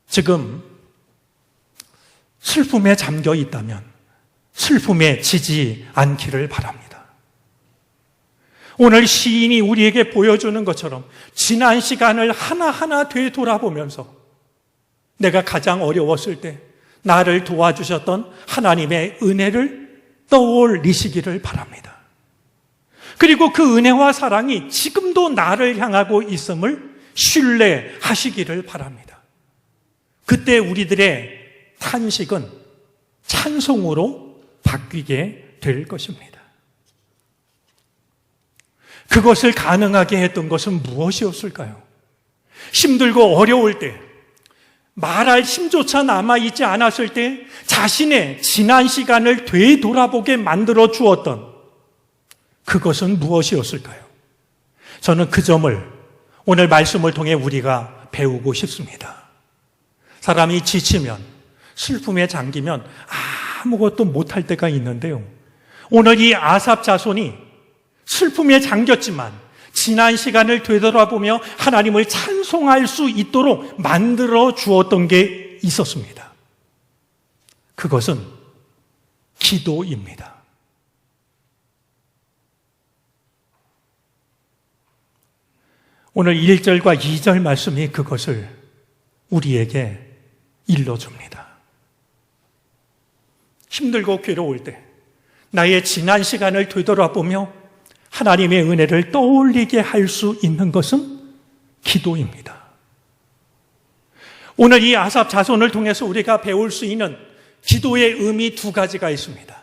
지금 슬픔에 잠겨 있다면 슬픔에 지지 않기를 바랍니다. 오늘 시인이 우리에게 보여주는 것처럼 지난 시간을 하나하나 되돌아보면서 내가 가장 어려웠을 때 나를 도와주셨던 하나님의 은혜를 떠올리시기를 바랍니다. 그리고 그 은혜와 사랑이 지금도 나를 향하고 있음을 신뢰하시기를 바랍니다. 그때 우리들의 탄식은 찬송으로 바뀌게 될 것입니다. 그것을 가능하게 했던 것은 무엇이었을까요? 힘들고 어려울 때, 말할 힘조차 남아있지 않았을 때 자신의 지난 시간을 되돌아보게 만들어 주었던 그것은 무엇이었을까요? 저는 그 점을 오늘 말씀을 통해 우리가 배우고 싶습니다. 사람이 지치면, 슬픔에 잠기면 아무것도 못할 때가 있는데요. 오늘 이 아삽 자손이 슬픔에 잠겼지만 지난 시간을 되돌아보며 하나님을 찬송할 수 있도록 만들어 주었던 게 있었습니다. 그것은 기도입니다. 오늘 1절과 2절 말씀이 그것을 우리에게 일러줍니다. 힘들고 괴로울 때 나의 지난 시간을 되돌아보며 하나님의 은혜를 떠올리게 할 수 있는 것은 기도입니다. 오늘 이 아삽 자손을 통해서 우리가 배울 수 있는 기도의 의미 두 가지가 있습니다.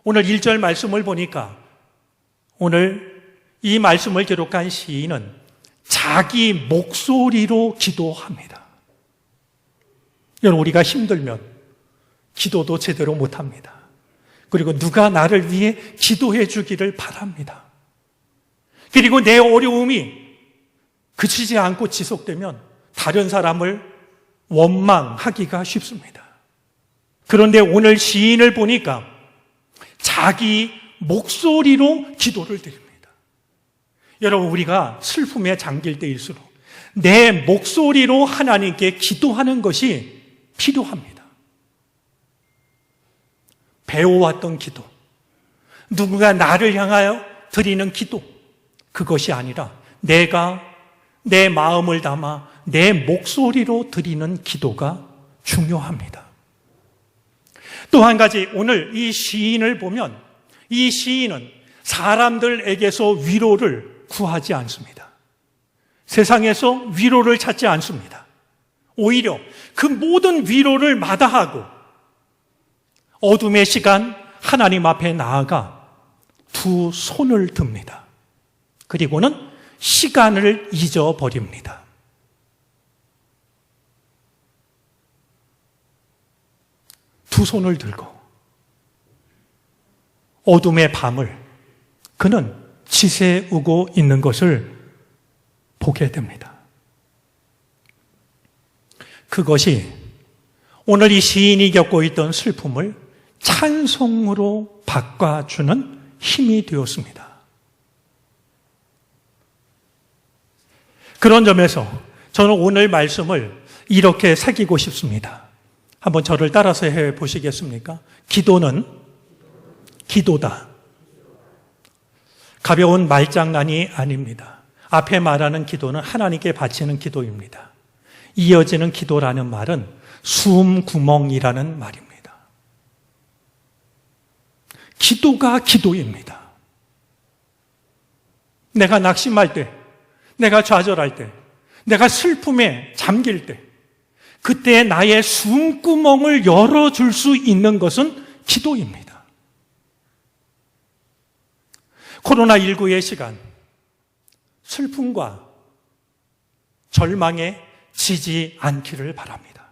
오늘 1절 말씀을 보니까 오늘 이 말씀을 기록한 시인은 자기 목소리로 기도합니다. 여러분, 우리가 힘들면 기도도 제대로 못합니다. 그리고 누가 나를 위해 기도해 주기를 바랍니다. 그리고 내 어려움이 그치지 않고 지속되면 다른 사람을 원망하기가 쉽습니다. 그런데 오늘 시인을 보니까 자기 목소리로 기도를 드립니다. 여러분, 우리가 슬픔에 잠길 때일수록 내 목소리로 하나님께 기도하는 것이 필요합니다. 배워왔던 기도, 누군가 나를 향하여 드리는 기도, 그것이 아니라 내가 내 마음을 담아 내 목소리로 드리는 기도가 중요합니다. 또 한 가지, 오늘 이 시인을 보면 이 시인은 사람들에게서 위로를 구하지 않습니다. 세상에서 위로를 찾지 않습니다. 오히려 그 모든 위로를 마다하고 어둠의 시간 하나님 앞에 나아가 두 손을 듭니다. 그리고는 시간을 잊어버립니다. 두 손을 들고 어둠의 밤을 그는 지새우고 있는 것을 보게 됩니다. 그것이 오늘 이 시인이 겪고 있던 슬픔을 찬송으로 바꿔주는 힘이 되었습니다. 그런 점에서 저는 오늘 말씀을 이렇게 새기고 싶습니다. 한번 저를 따라서 해보시겠습니까? 기도는 기도다. 가벼운 말장난이 아닙니다. 앞에 말하는 기도는 하나님께 바치는 기도입니다. 이어지는 기도라는 말은 숨 구멍이라는 말입니다. 기도가 기도입니다. 내가 낙심할 때, 내가 좌절할 때, 내가 슬픔에 잠길 때, 그때 나의 숨구멍을 열어줄 수 있는 것은 기도입니다. 코로나19의 시간, 슬픔과 절망에 지지 않기를 바랍니다.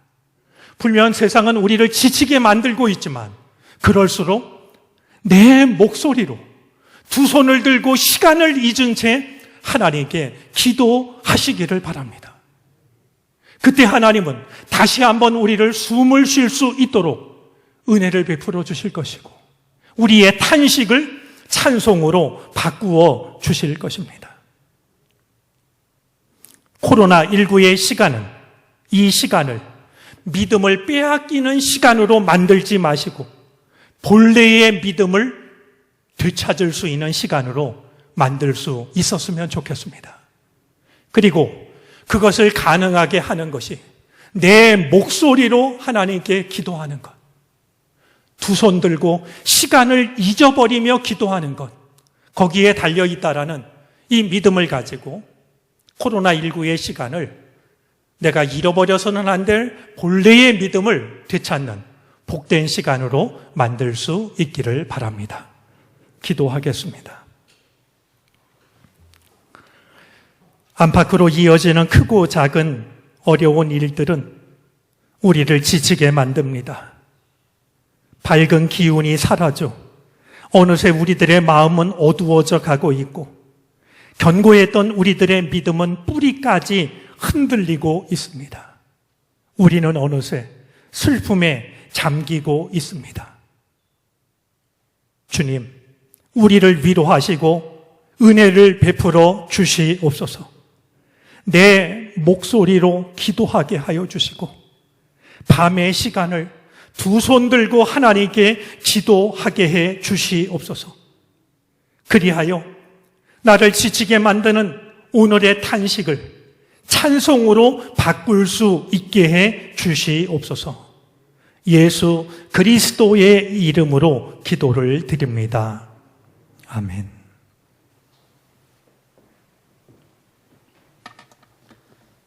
분명 세상은 우리를 지치게 만들고 있지만 그럴수록 내 목소리로 두 손을 들고 시간을 잊은 채 하나님께 기도하시기를 바랍니다. 그때 하나님은 다시 한번 우리를 숨을 쉴 수 있도록 은혜를 베풀어 주실 것이고 우리의 탄식을 찬송으로 바꾸어 주실 것입니다. 코로나19의 시간은 이 시간을 믿음을 빼앗기는 시간으로 만들지 마시고 본래의 믿음을 되찾을 수 있는 시간으로 만들 수 있었으면 좋겠습니다. 그리고 그것을 가능하게 하는 것이 내 목소리로 하나님께 기도하는 것, 두 손 들고 시간을 잊어버리며 기도하는 것, 거기에 달려있다라는 이 믿음을 가지고 코로나19의 시간을 내가 잃어버려서는 안 될 본래의 믿음을 되찾는 복된 시간으로 만들 수 있기를 바랍니다. 기도하겠습니다. 안팎으로 이어지는 크고 작은 어려운 일들은 우리를 지치게 만듭니다. 밝은 기운이 사라져 어느새 우리들의 마음은 어두워져 가고 있고 견고했던 우리들의 믿음은 뿌리까지 흔들리고 있습니다. 우리는 어느새 슬픔에 잠기고 있습니다. 주님, 우리를 위로하시고 은혜를 베풀어 주시옵소서. 내 목소리로 기도하게 하여 주시고 밤의 시간을 두 손 들고 하나님께 기도하게 해 주시옵소서. 그리하여 나를 지치게 만드는 오늘의 탄식을 찬송으로 바꿀 수 있게 해 주시옵소서. 예수 그리스도의 이름으로 기도를 드립니다. 아멘.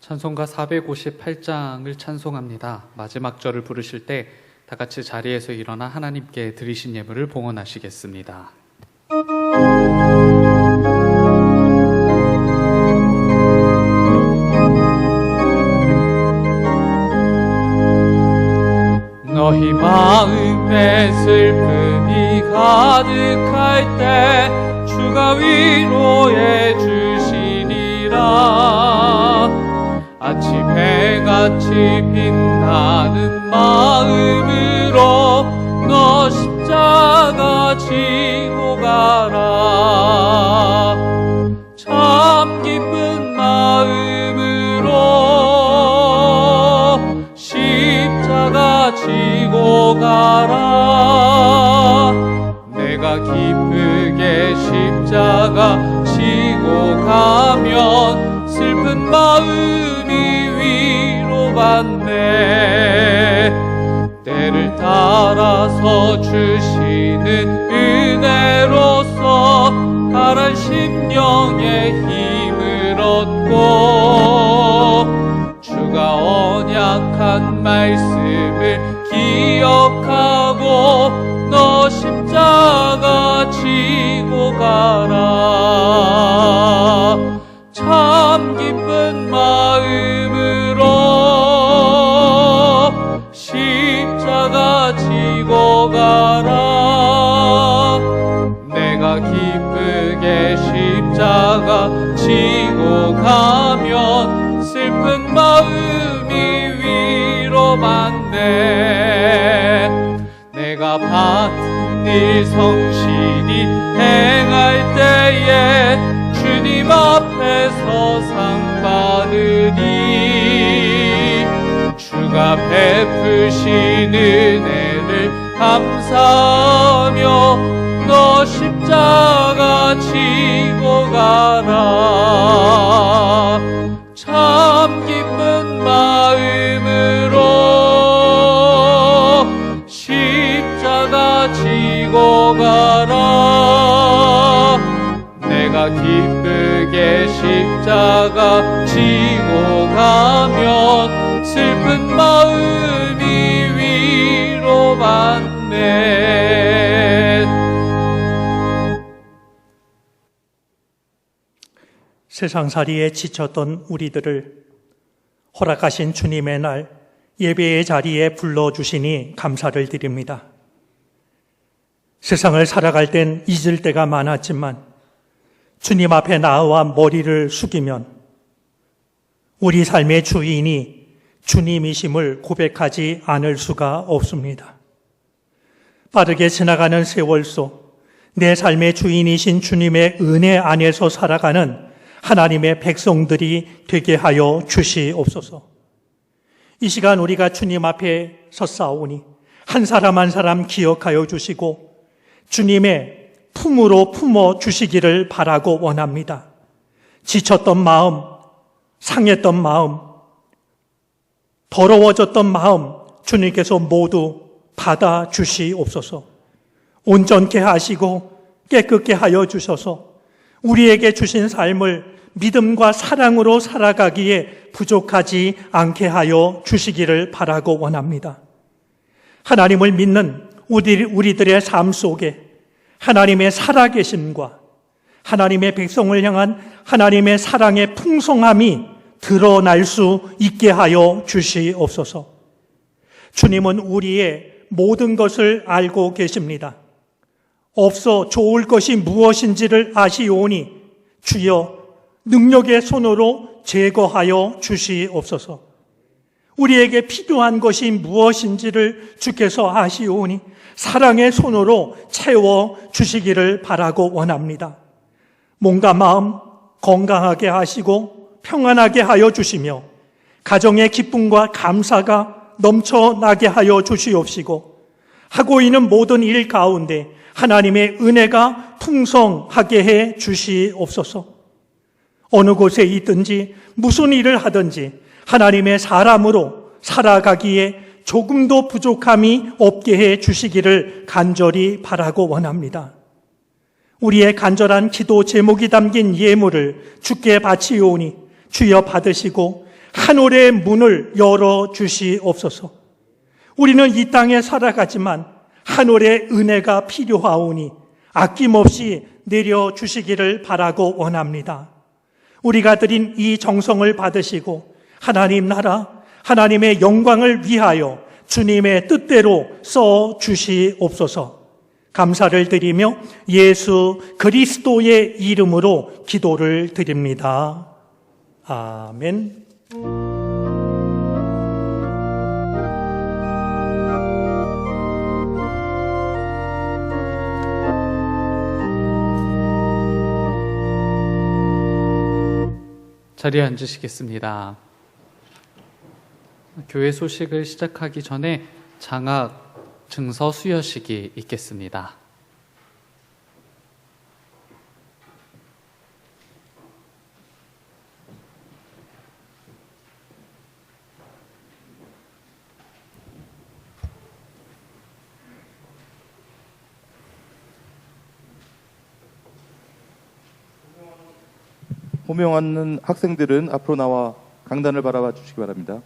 찬송가 458장을 찬송합니다. 마지막 절을 부르실 때 다 같이 자리에서 일어나 하나님께 드리신 예물을 봉헌하시겠습니다. 너희 마음에 슬픔이 가득할 때 주가 위로해 주시니라. 아침 해같이 빛나는 마음으로 너 십자가 지고 가라. 참 기쁜 마음으로 십자가 지고 가라. 내가 기쁘게 십자가 지고 가면 슬픈 마음이 위로받네. 때를 따라서 주시는 은혜로서 가란 심령의 힘을 얻고 주가 언약한 말씀을 기억하고 너 십자가 지고 가라. 참 기쁜 마음으로 십자가 지고 가라. 내가 기쁘게 십자가 지고 가면 슬픈 마음이 위로받네. 내가 받은 일 성실히 행할 때에 주님 앞에서 상 받으리. 주가 베푸신 은혜를 감사하며 너 십자가 지고 가라. 참 기쁜 마음으로 십자가 지고 가라. 내가 기쁘게 십자가 지고 가면 슬픈 마음이 위로받네. 세상살이에 지쳤던 우리들을 허락하신 주님의 날 예배의 자리에 불러주시니 감사를 드립니다. 세상을 살아갈 땐 잊을 때가 많았지만 주님 앞에 나와 머리를 숙이면 우리 삶의 주인이 주님이심을 고백하지 않을 수가 없습니다. 빠르게 지나가는 세월 속 내 삶의 주인이신 주님의 은혜 안에서 살아가는 하나님의 백성들이 되게 하여 주시옵소서. 이 시간 우리가 주님 앞에 섰사오니 한 사람 한 사람 기억하여 주시고 주님의 품으로 품어 주시기를 바라고 원합니다. 지쳤던 마음, 상했던 마음, 더러워졌던 마음 주님께서 모두 받아 주시옵소서. 온전케 하시고 깨끗게 하여 주셔서 우리에게 주신 삶을 믿음과 사랑으로 살아가기에 부족하지 않게 하여 주시기를 바라고 원합니다. 하나님을 믿는 우리들의 삶 속에 하나님의 살아계심과 하나님의 백성을 향한 하나님의 사랑의 풍성함이 드러날 수 있게 하여 주시옵소서. 주님은 우리의 모든 것을 알고 계십니다. 없어 좋을 것이 무엇인지를 아시오니 주여 능력의 손으로 제거하여 주시옵소서. 우리에게 필요한 것이 무엇인지를 주께서 아시오니 사랑의 손으로 채워 주시기를 바라고 원합니다. 몸과 마음 건강하게 하시고 평안하게 하여 주시며 가정의 기쁨과 감사가 넘쳐나게 하여 주시옵시고 하고 있는 모든 일 가운데 하나님의 은혜가 풍성하게 해 주시옵소서. 어느 곳에 있든지 무슨 일을 하든지 하나님의 사람으로 살아가기에 조금도 부족함이 없게 해 주시기를 간절히 바라고 원합니다. 우리의 간절한 기도 제목이 담긴 예물을 주께 바치오니 주여 받으시고 하늘의 문을 열어 주시옵소서. 우리는 이 땅에 살아가지만 하늘의 은혜가 필요하오니 아낌없이 내려주시기를 바라고 원합니다. 우리가 드린 이 정성을 받으시고 하나님 나라, 하나님의 영광을 위하여 주님의 뜻대로 써 주시옵소서. 감사를 드리며 예수 그리스도의 이름으로 기도를 드립니다. 아멘. 자리에 앉으시겠습니다. 교회 소식을 시작하기 전에 장학 증서 수여식이 있겠습니다. 호명하는 학생들은 앞으로 나와 강단을 바라봐 주시기 바랍니다.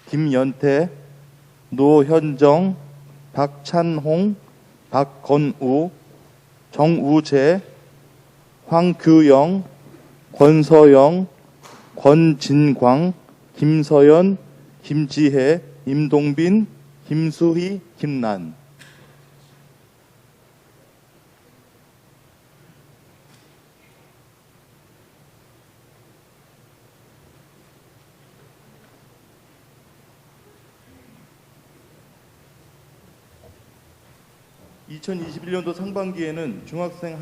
김연태, 노현정, 박찬홍, 박건우, 정우재, 황규영, 권서영, 권진광, 김서연, 김지혜, 임동빈, 김수희, 김난. (2021년도) 상반기에는 중학생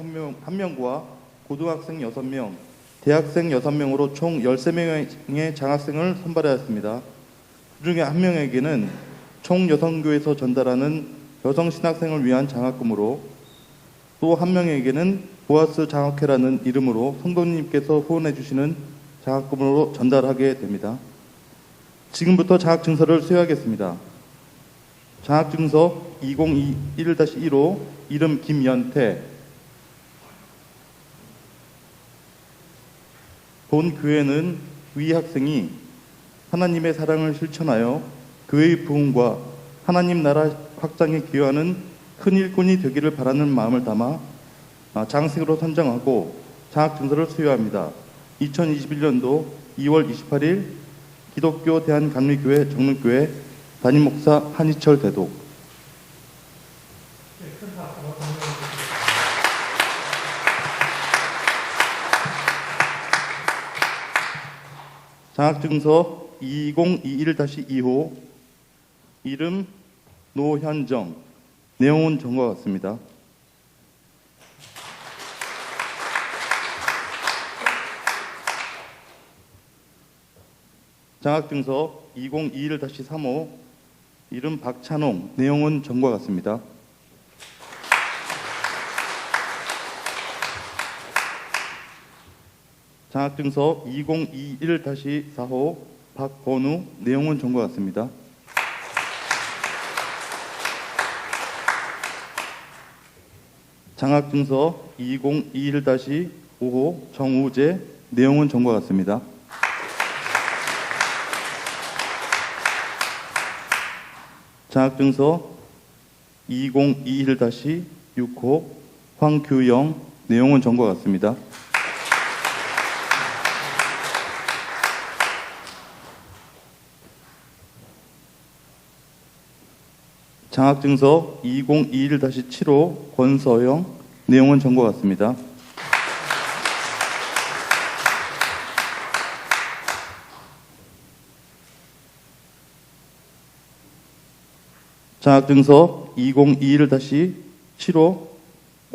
1명과 고등학생 6명, 대학생 6명으로 총 13명의 장학생을 선발하였습니다. 그중에 1명에게는 총여성교에서 전달하는 여성신학생을 위한 장학금으로, 또 1명에게는 보아스 장학회라는 이름으로 성도님께서 후원해 주시는 장학금으로 전달하게 됩니다. 지금부터 장학증서를 수여하겠습니다. 장학증서 2021-1호 이름 김연태. 본 교회는 위 학생이 하나님의 사랑을 실천하여 교회의 부흥과 하나님 나라 확장에 기여하는 큰 일꾼이 되기를 바라는 마음을 담아 장학생으로 선정하고 장학증서를 수여합니다. 2021년도 2월 28일 기독교 대한감리교회 정릉교회 담임목사 한희철 대독. 장학증서 2021-2호 이름 노현정. 내용은 전과 같습니다. 장학증서 2021-3호 이름 박찬홍. 내용은 전과 같습니다. 장학증서 2021-4호 박건우. 내용은 전과 같습니다. 장학증서 2021-5호 정우재. 내용은 전과 같습니다. 장학증서 2021-6호 황규영. 내용은 전과 같습니다. 장학증서 2021-7호 권서영. 내용은 전과 같습니다. 장학증서 2021-7호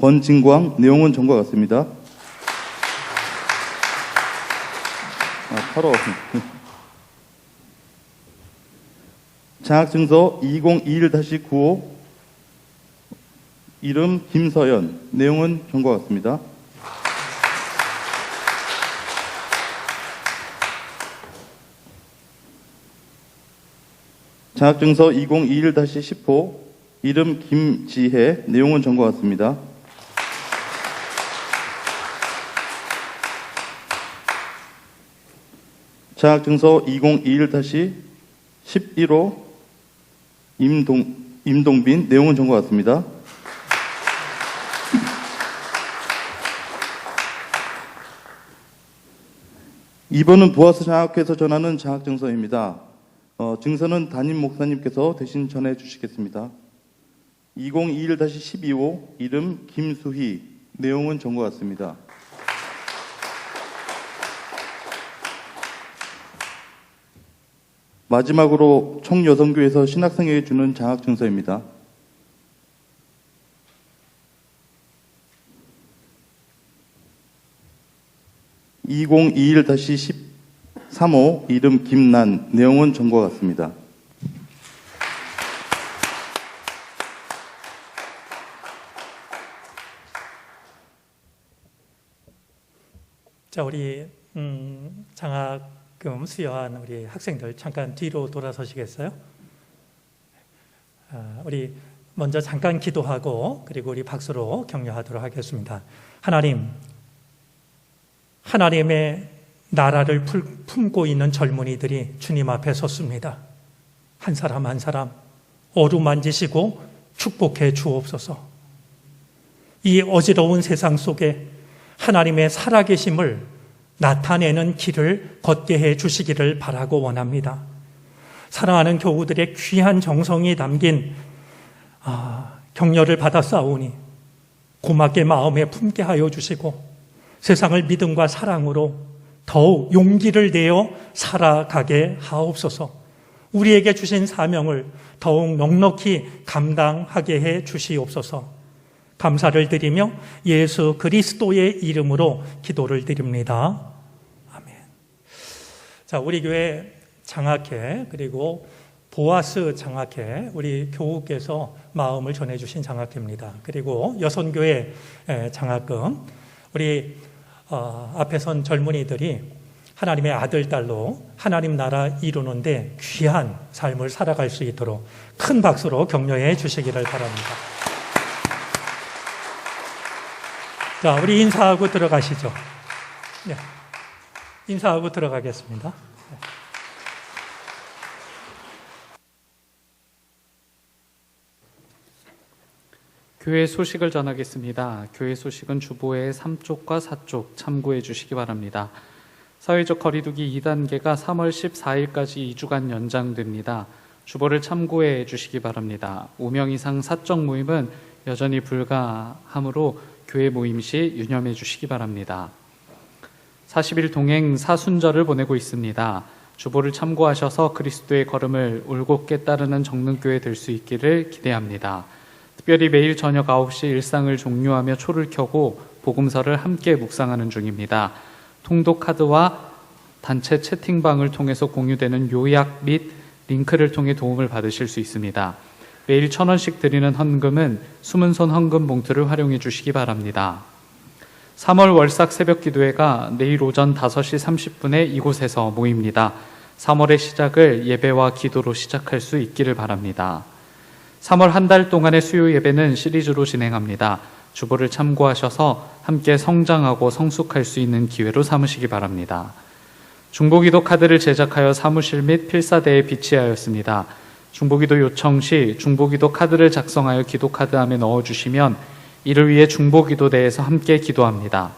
권진광. 내용은 전과 같습니다. 8호. 장학증서 2021-9호 이름 김서연. 내용은 전과 같습니다. 장학증서 2021-10호 이름 김지혜 내용은 전과 같습니다. 장학증서 2021-11호 임동빈 내용은 전과 같습니다. 이번은 부하스 장학회에서 전하는 장학증서입니다. 증서는 담임 목사님께서 대신 전해 주시겠습니다. 2021-12호 이름 김수희 내용은 전과 같습니다. 마지막으로 총여성교에서 신학생에게 주는 장학증서입니다. 2021-13호 이름 김난 내용은 전과 같습니다. 자, 우리 장학금 수여한 우리 학생들 잠깐 뒤로 돌아서시겠어요? 우리 먼저 잠깐 기도하고 그리고 우리 박수로 격려하도록 하겠습니다. 하나님의 나라를 품고 있는 젊은이들이 주님 앞에 섰습니다. 한 사람 한 사람 어루만지시고 축복해 주옵소서. 이 어지러운 세상 속에 하나님의 살아계심을 나타내는 길을 걷게 해 주시기를 바라고 원합니다. 사랑하는 교우들의 귀한 정성이 담긴 격려를 받았사오니 고맙게 마음에 품게 하여 주시고 세상을 믿음과 사랑으로 더욱 용기를 내어 살아가게 하옵소서. 우리에게 주신 사명을 더욱 넉넉히 감당하게 해 주시옵소서. 감사를 드리며 예수 그리스도의 이름으로 기도를 드립니다. 아멘. 자, 우리 교회 장학회 그리고 보아스 장학회 우리 교우께서 마음을 전해주신 장학회입니다. 그리고 여선교회 장학금 우리 앞에 선 젊은이들이 하나님의 아들, 딸로 하나님 나라 이루는데 귀한 삶을 살아갈 수 있도록 큰 박수로 격려해 주시기를 바랍니다. 자, 우리 인사하고 들어가시죠. 네. 인사하고 들어가겠습니다. 교회 소식을 전하겠습니다. 교회 소식은 주보의 3쪽과 4쪽 참고해 주시기 바랍니다. 사회적 거리두기 2단계가 3월 14일까지 2주간 연장됩니다. 주보를 참고해 주시기 바랍니다. 5명 이상 사적 모임은 여전히 불가하므로 교회 모임 시 유념해 주시기 바랍니다. 40일 동행 사순절을 보내고 있습니다. 주보를 참고하셔서 그리스도의 걸음을 올곧게 따르는 정릉교회 될 수 있기를 기대합니다. 특별히 매일 저녁 9시 일상을 종료하며 초를 켜고 복음서를 함께 묵상하는 중입니다. 통독 카드와 단체 채팅방을 통해서 공유되는 요약 및 링크를 통해 도움을 받으실 수 있습니다. 매일 1,000원씩 드리는 헌금은 숨은손 헌금 봉투를 활용해 주시기 바랍니다. 3월 월삭 새벽기도회가 내일 오전 5시 30분에 이곳에서 모입니다. 3월의 시작을 예배와 기도로 시작할 수 있기를 바랍니다. 3월 한 달 동안의 수요 예배는 시리즈로 진행합니다. 주보를 참고하셔서 함께 성장하고 성숙할 수 있는 기회로 삼으시기 바랍니다. 중보기도 카드를 제작하여 사무실 및 필사대에 비치하였습니다. 중보기도 요청 시 중보기도 카드를 작성하여 기도카드함에 넣어주시면 이를 위해 중보기도대에서 함께 기도합니다.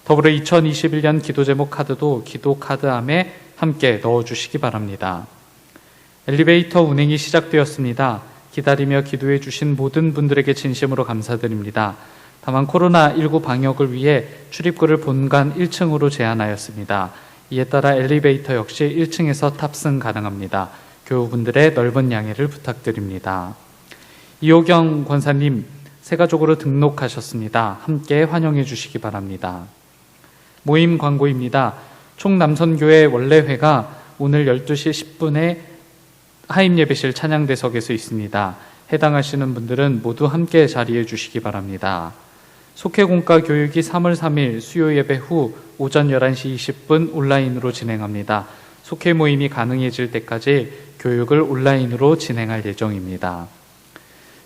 더불어 2021년 기도제목 카드도 기도카드함에 함께 넣어주시기 바랍니다. 엘리베이터 운행이 시작되었습니다. 기다리며 기도해 주신 모든 분들에게 진심으로 감사드립니다. 다만 코로나19 방역을 위해 출입구를 본관 1층으로 제한하였습니다. 이에 따라 엘리베이터 역시 1층에서 탑승 가능합니다. 교우분들의 넓은 양해를 부탁드립니다. 이호경 권사님, 새가족으로 등록하셨습니다. 함께 환영해 주시기 바랍니다. 모임 광고입니다. 총남선교회 원래회가 오늘 12시 10분에 하임예배실 찬양대석에서 있습니다. 해당하시는 분들은 모두 함께 자리해 주시기 바랍니다. 속회공과 교육이 3월 3일 수요예배 후 오전 11시 20분 온라인으로 진행합니다. 속회 모임이 가능해질 때까지 교육을 온라인으로 진행할 예정입니다.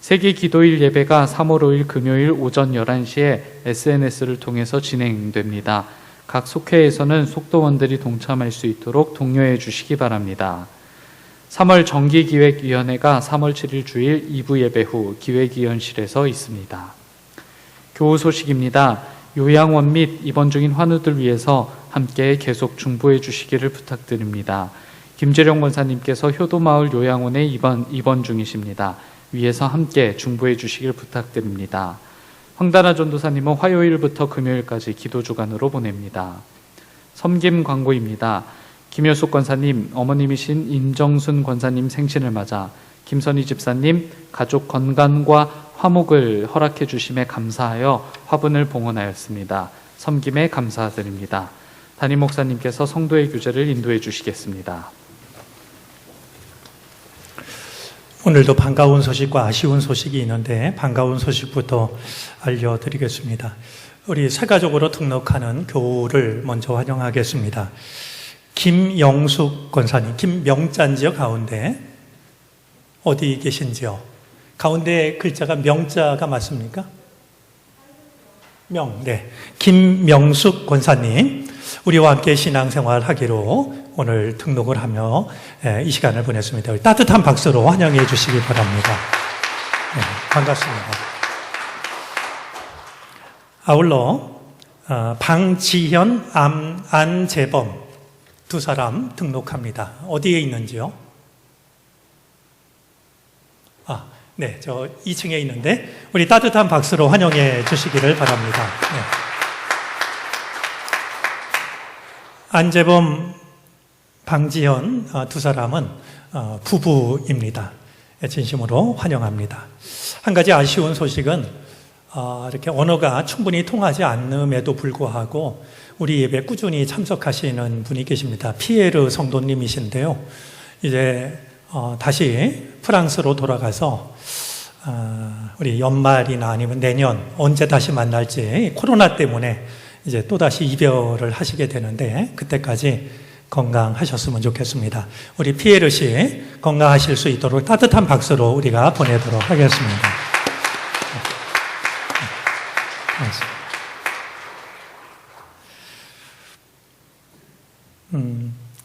세계 기도일 예배가 3월 5일 금요일 오전 11시에 SNS를 통해서 진행됩니다. 각 속회에서는 속도원들이 동참할 수 있도록 독려해 주시기 바랍니다. 3월 정기기획위원회가 3월 7일 주일 2부 예배 후 기획위원실에서 있습니다. 교우 소식입니다. 요양원 및 입원 중인 환우들 위해서 함께 계속 중보해 주시기를 부탁드립니다. 김재룡 권사님께서 효도마을 요양원에 입원 중이십니다. 위에서 함께 중보해 주시길 부탁드립니다. 황다나 전도사님은 화요일부터 금요일까지 기도주간으로 보냅니다. 섬김 광고입니다. 김효숙 권사님, 어머님이신 임정순 권사님 생신을 맞아 김선희 집사님 가족 건강과 화목을 허락해 주심에 감사하여 화분을 봉헌하였습니다. 섬김에 감사드립니다. 담임 목사님께서 성도의 교제를 인도해 주시겠습니다. 오늘도 반가운 소식과 아쉬운 소식이 있는데 반가운 소식부터 알려드리겠습니다. 우리 새가족으로 등록하는 교우를 먼저 환영하겠습니다. 김영숙 권사님, 김명자인지요? 가운데 어디 계신지요? 가운데 글자가 명자가 맞습니까? 네. 김명숙 권사님, 우리와 함께 신앙생활 하기로 오늘 등록을 하며 이 시간을 보냈습니다. 따뜻한 박수로 환영해 주시기 바랍니다. 네, 반갑습니다. 아울러 방지현, 안재범 두 사람 등록합니다. 어디에 있는지요? 네, 저 2층에 있는데 우리 따뜻한 박수로 환영해 주시기를 바랍니다. 네. 안재범, 방지현 두 사람은 부부입니다. 진심으로 환영합니다. 한 가지 아쉬운 소식은 이렇게 언어가 충분히 통하지 않음에도 불구하고 우리 예배 꾸준히 참석하시는 분이 계십니다. 피에르 성도님이신데요. 이제 다시 프랑스로 돌아가서 우리 연말이나 아니면 내년 언제 다시 만날지 코로나 때문에 이제 또다시 이별을 하시게 되는데 그때까지 건강하셨으면 좋겠습니다. 우리 피에르 씨 건강하실 수 있도록 따뜻한 박수로 우리가 보내도록 하겠습니다.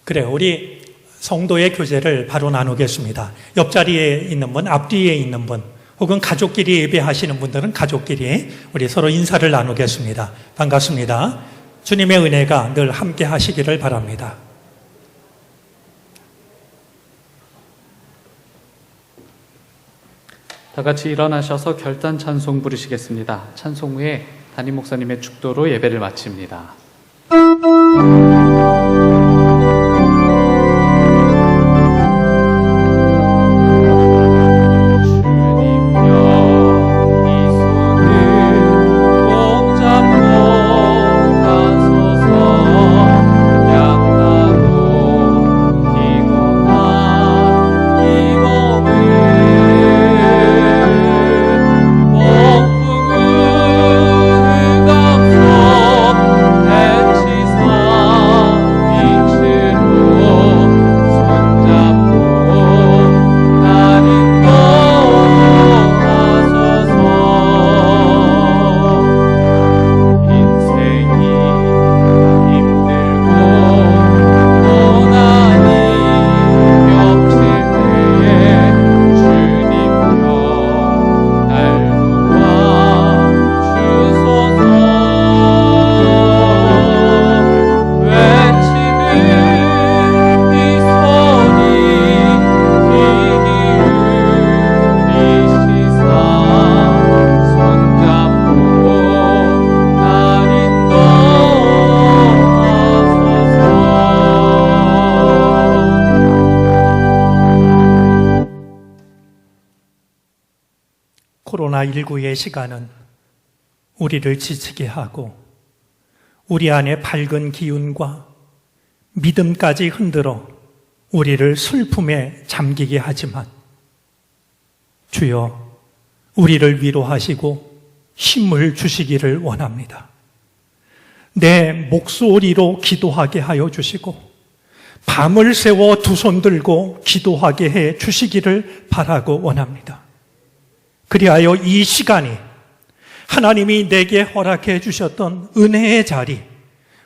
그래요. 우리 성도의 교제를 바로 나누겠습니다. 옆자리에 있는 분, 앞뒤에 있는 분, 혹은 가족끼리 예배하시는 분들은 가족끼리 우리 서로 인사를 나누겠습니다. 반갑습니다. 주님의 은혜가 늘 함께 하시기를 바랍니다. 다 같이 일어나셔서 결단 찬송 부르시겠습니다. 찬송 후에 담임 목사님의 축도로 예배를 마칩니다. 코로나19의 시간은 우리를 지치게 하고 우리 안에 밝은 기운과 믿음까지 흔들어 우리를 슬픔에 잠기게 하지만 주여 우리를 위로하시고 힘을 주시기를 원합니다. 내 목소리로 기도하게 하여 주시고 밤을 새워 두 손 들고 기도하게 해 주시기를 바라고 원합니다. 그리하여 이 시간이 하나님이 내게 허락해 주셨던 은혜의 자리,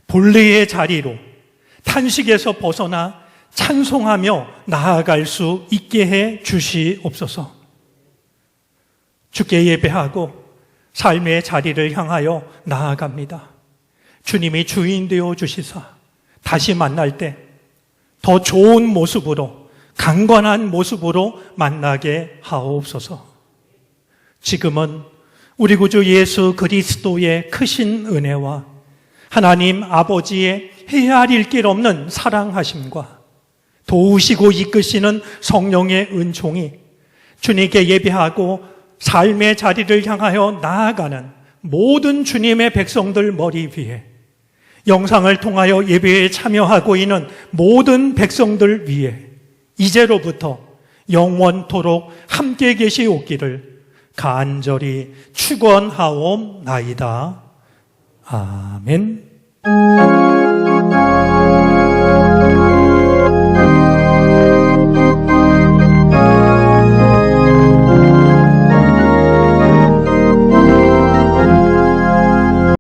본래의 자리로 탄식에서 벗어나 찬송하며 나아갈 수 있게 해 주시옵소서. 주께 예배하고 삶의 자리를 향하여 나아갑니다. 주님이 주인 되어 주시사 다시 만날 때 더 좋은 모습으로, 강건한 모습으로 만나게 하옵소서. 지금은 우리 구주 예수 그리스도의 크신 은혜와 하나님 아버지의 헤아릴 길 없는 사랑하심과 도우시고 이끄시는 성령의 은총이 주님께 예배하고 삶의 자리를 향하여 나아가는 모든 주님의 백성들 머리 위에, 영상을 통하여 예배에 참여하고 있는 모든 백성들 위에 이제로부터 영원토록 함께 계시옵기를 간절히 축원하옵나이다. 아멘.